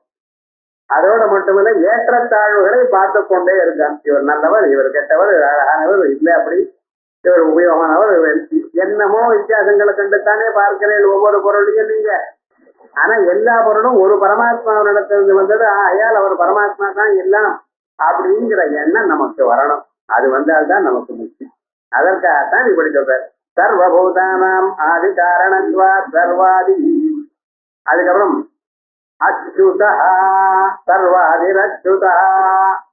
அதோட மட்டுமில்ல, ஏற்றத்தாழ்வுகளை பார்த்து கொண்டே இருக்கான். இவர் நல்லவர், இவர் கெட்டவர், அழகானவர், இல்லை அப்படி, இவர் உபயோகமானவர், என்னமோ வித்தியாசங்களை கண்டுத்தானே பார்க்கிறேன் ஒவ்வொரு பொருளையும் நீங்க. ஆனா எல்லா பொருளும் ஒரு பரமாத்மாவினிடத்திலிருந்து வந்தது, ஆயால் அவர் பரமாத்மா தான் எல்லாம் அப்படிங்கிற எண்ணம் நமக்கு வரணும். அது வந்தால்தான் நமக்கு முக்கியம். அதற்காகத்தான் இப்படி சொல்றார், சர்வபூதானாம் ஆதி காரணத்வா சர்வாதி. அதுக்கப்புறம் அச்சுதா சர்வாதிரச்சுதா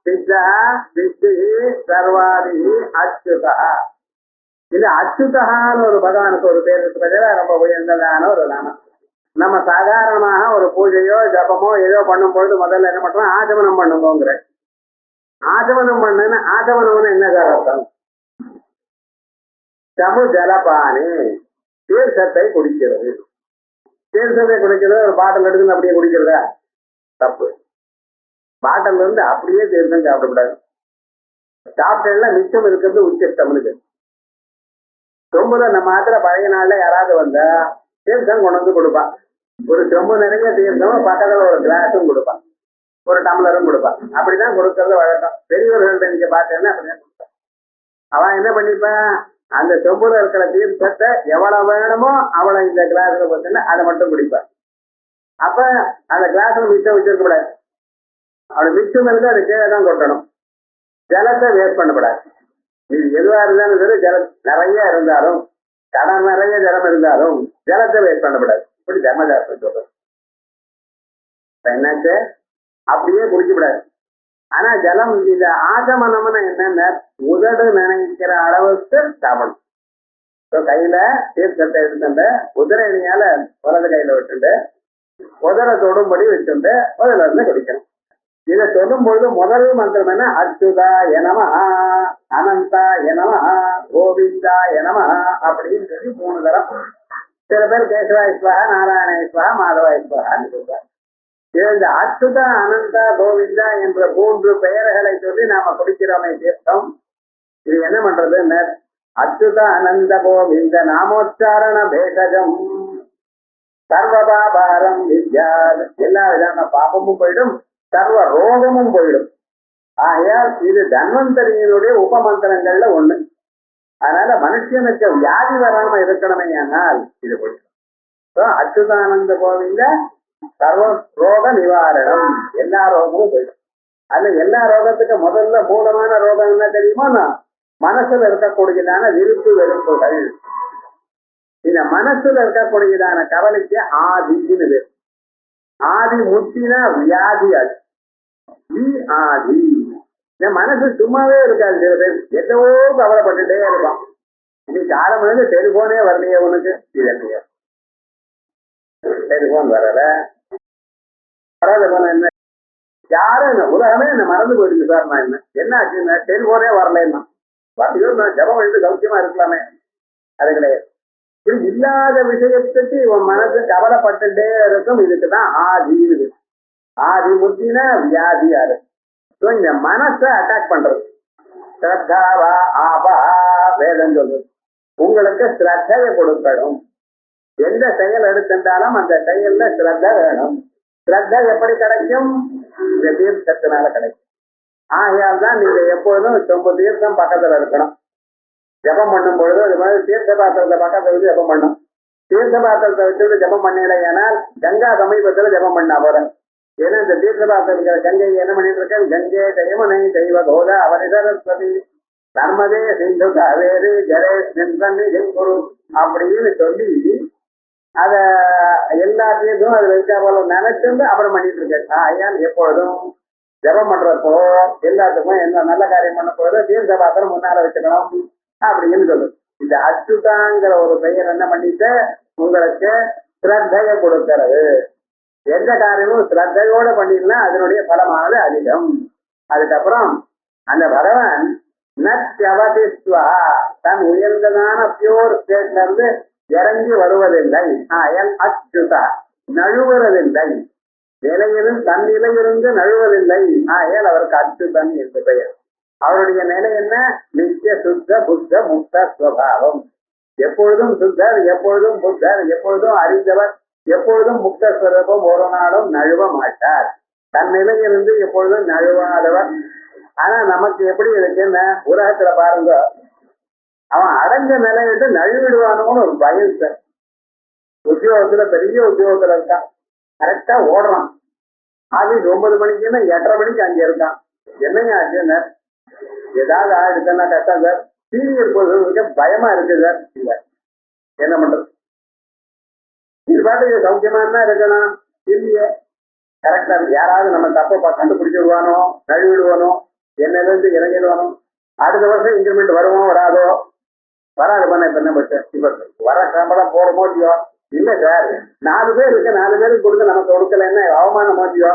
சித்தா சித்தி சர்வாதி அச்சுதா. இந்த அச்சுதான்னு ஒரு பகவானுக்கு ஒரு பேர் இருக்கு, ரொம்ப உயர்ந்ததான ஒரு நாமம். நம்ம சாதாரணமாக ஒரு பூஜையோ ஜபமோ ஏதோ பண்ணும் பொழுது முதல்ல என்ன பண்றோம், ஆச்சமனம் பண்ணுவோங்கிற. ஆச்சமனம் பண்ணுன்னு, ஆச்சமனம்னு என்ன சார் அர்த்தம்? சமு ஜலபானே, தீர்த்தத்தை குடிக்கிறது. தீர்த்தத்தை குடிக்கிறது ஒரு பாட்டில் எடுத்து அப்படியே குடிக்கிறதா? தப்பு. பாட்டில் இருந்து அப்படியே தீர்த்தம் சாப்பிடக்கூடாது. சாப்பிட்டா மிச்சம் இருக்கிறது உச்சிஷ்டம்னு. சொம்புல நம்ம ஆத்துல பழைய நாள்ல யாராவது வந்தா தீர்த்தம் கொண்டு வந்து கொடுப்பான். ஒரு சொம்பு நிறைய தீர்த்தம், பக்கத்துல ஒரு கிளாஸும் கொடுப்பான், ஒரு டம்ளரும் கொடுப்பான். அப்படிதான் கொடுக்கறது வழக்கம். பெரியவர்கள்ட்ட நீங்க பார்த்தேன்னா அப்படிதான் கொடுப்பான். அவன் என்ன பண்ணிப்பான், அந்த சொம்புல இருக்கிற தீர்த்தத்தை எவ்வளவு வேணுமோ அவளை இந்த கிளாஸ்ல பார்த்தீங்கன்னா அதை மட்டும் குடிப்பான். அப்ப அந்த கிளாஸ்ல மிச்சம் வச்சிருக்க கூடாது. அவளை மிச்சம் இருந்து அதை கீழே தான் கொட்டணும். ஜலத்தை வேஸ்ட் பண்ணக்கூடாது. இது எதுவா இருந்தாலும் சரி, ஜலம் நிறைய இருந்தாலும், கடன் நிறைய ஜலம் இருந்தாலும் ஜலத்தை வேஸ்ட் பண்ணக்கூடாது. இப்படி தர்மசாஸ்திரம் சொல்றது. என்னாச்சு, அப்படியே குடிக்கக்கூடாது. ஆனா ஜலம், இந்த ஆகமனம்னு என்னென்ன, உதடு நினைக்கிற அளவுக்கு சாப்பிடணும். கையில தீர்த்தத்தை எடுத்துட்டு உதரணியால வலது கையில விட்டுட்டு உதர தொடும்படி வச்சுட்டு முதல்ல இருந்து குடிக்கணும். இதை சொல்லும் பொழுது முதல் மந்திரம் என்ன, அச்சுதா எனமஹா, அனந்தா எனமஹா, கோவிந்தா எனமஹா அப்படின்னு சொல்லி 3 தரம். சில பேர் கேசவாயிஸ்வா, நாராயணேஸ்வா, மாதவாயிஸ்வான்னு சொல்றாங்க. இந்த அச்சுதா அனந்தா கோவிந்தா என்ற 3 பெயர்களை சொல்லி நாம குடிக்கிறோமே தீர்த்தம். இது என்ன பண்றது, அச்சுதா அனந்த கோவிந்த நாமோச்சாரண பேசகம் சர்வபாபாரம் வித்யாது. எல்லா விதமான பாபமும் போயிடும், சர்வ ரோகமும் போயிடும். ஆகையால் இது தன்வந்தரியினுடைய உபமந்திரங்கள்ல ஒண்ணு. அதனால மனுஷனுக்கு வியாதி வராம இருக்கணுமே ஆனால் இது போயிடும். அச்சுதானந்த கோவிந்த சர்வ ரோக நிவாரணம், எல்லா ரோகமும் போயிடும். அதுல எல்லா ரோகத்துக்கும் முதல்ல மூலமான ரோகம் என்ன தெரியுமா, மனசுல இருக்கக்கூடியதான விருப்பு வெறுப்புகள், இந்த மனசுல இருக்கக்கூடியதான கவலைக்கு ஆதின்னு பேர். ஆதி முத்தினா வியாதி. அது ஆதி. இந்த மனசு சும்மாவே இருக்காது. சில பேர் எதோ கவலைப்பட்டுட்டே இருப்பான். இன்னைக்கு ஆரம்பம் டெலிபோனே வரலையே உனக்கு, இல்லையா டெலிபோன் வரல, வராத போன என்ன யாரும் என்ன உலகமே என்ன மறந்து போயிடுச்சு சார். நான் என்ன ஆச்சுன்னா டெலிபோனே வரலன்னா வரலையோ நான் ஜபம் எழுந்து சௌக்கியமா இருக்கலாமே, அது கிடையாது. இது இல்லாத விஷயத்துக்கு இவன் மனசு கவலைப்பட்டுட்டே இருக்கும். இதுக்குதான் ஆதி. ஆதி முத்தினா வியாதி. அது இந்த மனசை அட்டாக் பண்றது. ஸ்ரத்தாவா ஆபா வேதம் சொல்றது. உங்களுக்கு ஸ்ரத்தையை கொடுக்கணும். எந்த செயல் எடுத்திருந்தாலும் அந்த செயல்ல ஸ்ரத்த வேணும். ஸ்ரத்த எப்படி கிடைக்கும்? இந்த தீர்த்தத்தினால கிடைக்கும். ஆகையால் தான் நீங்க எப்பொழுதும் சொம்பு தீர்த்தம் பக்கத்துல இருக்கணும். ஜபம் பண்ணும் பொழுது அது மாதிரி தீர்த்த பாத்திரத்தை பக்கத்துல வச்சு ஜபம் பண்ணும். தீர்த்த பாத்திரத்தை வச்சுட்டு ஜபம் பண்ணல, ஏனால் கங்கா சமீபத்துல ஜபம் பண்ணா போற. ஏன்னா இந்த தீர்த்த பாத்திரம் கங்கை என்ன பண்ணிட்டு இருக்கேன், கங்கை தெய்வனை தெய்வ கோதா அவரிசரஸ்வதி நர்மதே சிந்து காவேரி ஜரே நின்றி ஜெய்குரு அப்படின்னு சொல்லி அத எல்லாத்தையும் அது வச்சா போல நினைச்சிருந்து அப்புறம் பண்ணிட்டு இருக்கேன். ஐயா எப்பொழுதும் ஜபம் பண்றப்போ எல்லாத்துக்கும் என்ன நல்ல காரியம் பண்ண போதோ தீர்த்த பாத்திரம் முன்னால வச்சுக்கணும் அப்படின்னு சொல்லு. இந்த அச்சுதாங்கிற ஒரு பெயர் என்ன பண்ணிட்டு உங்களுக்கு ஸ்ரத்தையை கொடுக்கிறது. எந்த காரியமும் ஸ்ரத்தையோட பண்ணினா அதனுடைய பலமானது அதிகம். அதுக்கப்புறம் அந்த பகவான் நவதிஸ்வா தன் உயர்ந்ததான பியூர் ஸ்டேட்ல இருந்து இறங்கி வருவதில்லை. அச்சுதா நழுவுறதில்லை. நிலையிலும் தன் நிலையிலிருந்து நழுவதில்லை. ஆயால் அவருக்கு அச்சுதன் என்று பெயர். அவருடைய நிலை என்ன? நித்திய சுத்த புத்த முக்த ஸ்வபாவம். எப்பொழுதும் சுத்தர், எப்பொழுதும் புத்தர், எப்பொழுதும் அறிந்தவர், எப்பொழுதும் முக்த ஸ்வரூபம். ஒரு நாளும் நழுவ மாட்டார். தன் நிலையிலிருந்து எப்பொழுதும் நழுவாதவர். ஆனா நமக்கு எப்படி இருக்குன்னு உலகத்துல பாருங்க, அவன் அடைஞ்ச நிலையிட்டு நழுவிடுவானோன்னு ஒரு பயம் சார். உத்தியோகத்துல பெரிய உத்தியோகத்துல இருக்கான், கரெக்டா ஓடுறான். ஆபீஸ் 9 மணிக்குன்னா 8:30 மணிக்கு அங்க இருக்கான். என்னங்க ஆச்சுன்னு ஏதாவது ஆயிடுச்சுன்னா கஷ்டம் சார். சீனியர் போது பயமா இருக்கு சார். இல்ல என்ன பண்றது? இது பாட்டுக்கு சௌக்கியமா தான் இருக்கணும் இல்லையே. கரெக்டா யாராவது நம்ம தப்ப கண்டுபிடிச்சு விடுவானோ, நழுவிடுவானோ, என்னிலிருந்து இறங்கிடுவானோ, அடுத்த வருஷம் இன்கிரிமெண்ட் வருமோ வராதோ, வராது பண்ண இப்ப என்ன பட்டு இப்ப வர சம்பளம் போட மோட்டியோ இல்ல சார். 4 பேர் இருக்கு, 4 பேருக்கு கொடுத்து நமக்கு கொடுக்கல என்ன அவமானம் மோட்டியோ.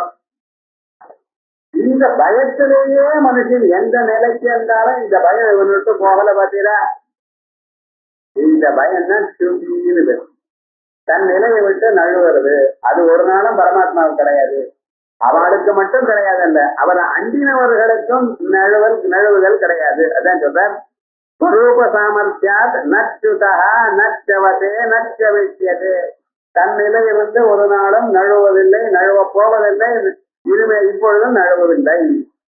இந்த பயத்திலேயே மனுஷன் எந்த நிலைக்கு இருந்தாலும் இந்த பயம் இவனுக்கு போகல. பாத்தீங்களா, இந்த பயம் தான் சுத்தின்னு தன் நிலையை விட்டு நழுவுறது. அது ஒரு நாளும் பரமாத்மாவுக்கு கிடையாது. அவளுக்கு மட்டும் கிடையாது அல்ல, அவரை அண்டினவர்களுக்கும் நழுவுதல் கிடையாது. அதான் சொல்றார், ஸ்வரூப சாமர்த்தியாத் நச்சுதா நச்சவதே நச்சவிஷ்யதே. தன் நிலையிலிருந்து ஒரு நாளும் நழுவதில்லை, நழுவ போவதில்லை, இனிமே இப்பொழுதும் நழுவதில்லை.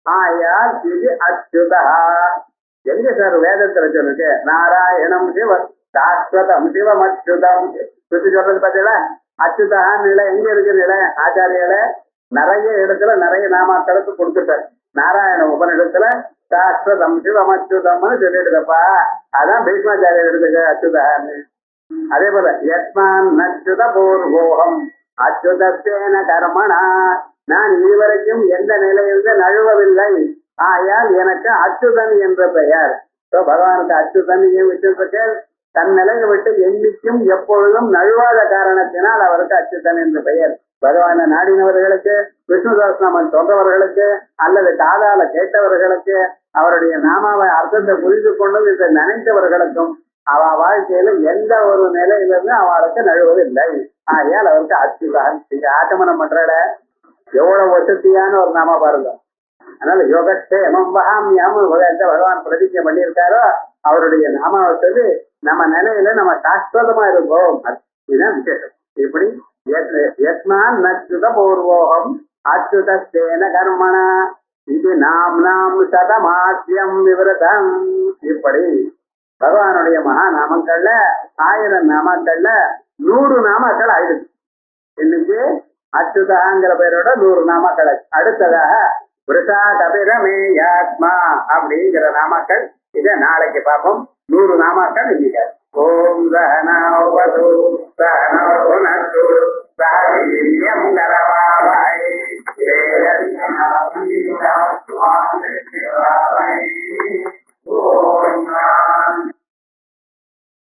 ஆயால் இது அச்சுதா. எங்க சார் வேதத்துல சொல்லுங்க, நாராயணம் சிவ சாஸ்வதம் சிவம் அச்சுதம் சுத்தி சொல்றது பார்த்தீங்களா. அச்சுதான் நிலை எங்க இருக்கு? நிலை ஆச்சாரியால நிறைய இடத்துல நிறைய நாமாக்களுக்கு கொடுத்துட்டார். நாராயண உபநிடத்துல சாஸ்வதம் சிவம் அச்சுதம்னு சொல்லிடுதப்பா. அதான் பீஷ்மாச்சாரியர் எடுத்துக்க அச்சுதான்னு. அதே போல யஸ்மான் நச்சுத பூர்வோகம் அச்சுதத்தேன கர்மணா. நான் இதுவரைக்கும் எந்த நிலையிலிருந்து நழுவவில்லை, ஆயால் எனக்கு அச்சுதன் என்ற பெயர். பகவானுக்கு அச்சுதன் ஏன் விட்டு தன் நிலையை விட்டு என்னைக்கும் எப்பொழுதும் நழுவாத காரணத்தினால் அவருக்கு அச்சுதன் என்ற பெயர். பகவான நாடினவர்களுக்கு, விஷ்ணு சஹஸ்ரநாமம் சொல்றவர்களுக்கு, அல்லது காதால கேட்டவர்களுக்கு, அவருடைய நாமாவை அர்த்தத்தை புரிந்து கொண்டு இதை நினைத்தவர்களுக்கும் அவ வாழ்க்கையில எந்த ஒரு நிலையிலிருந்து அவளுக்கு நழுவதில்லை. ஆகையால் அவருக்கு அச்சுதான். இங்க ஆட்டமனம் பண்றட எவ்வளவு வசதியான ஒரு நாமா பாருங்க. அதனால யோகக்ஷேமம் வகாமியாம பகவான் பிரதிஜை பண்ணியிருக்காரோ அவருடைய நாமாவை சொல்லி நம்ம நிலையில நம்ம சாஸ்வதமா இருப்போம். இதுதான் விசேஷம். இப்படி யஸ்மான் நச்சுத பூர்வோகம் அச்சுதேன கர்மணா இது நாம் சதமாசியம் விவரதம். இப்படி பகவானுடைய மகா நாமங்கள்ல 1000 நாமக்கள்ல 100 நாமக்கள் ஆயிடுச்சு. இன்னைக்கு அச்சுதாங்கிற பெயரோட 100 நாமக்கள். அடுத்ததாக விருஷா கபிரமேயாத்மா அப்படிங்கிற நாமக்கள் இத நாளைக்கு பார்ப்போம். 100 நாமாக்கள் இன்னைக்கு. ஓம் சகனவது சகனோனது சகவீர்யம் கரவாவஹை தேஜஸ்வி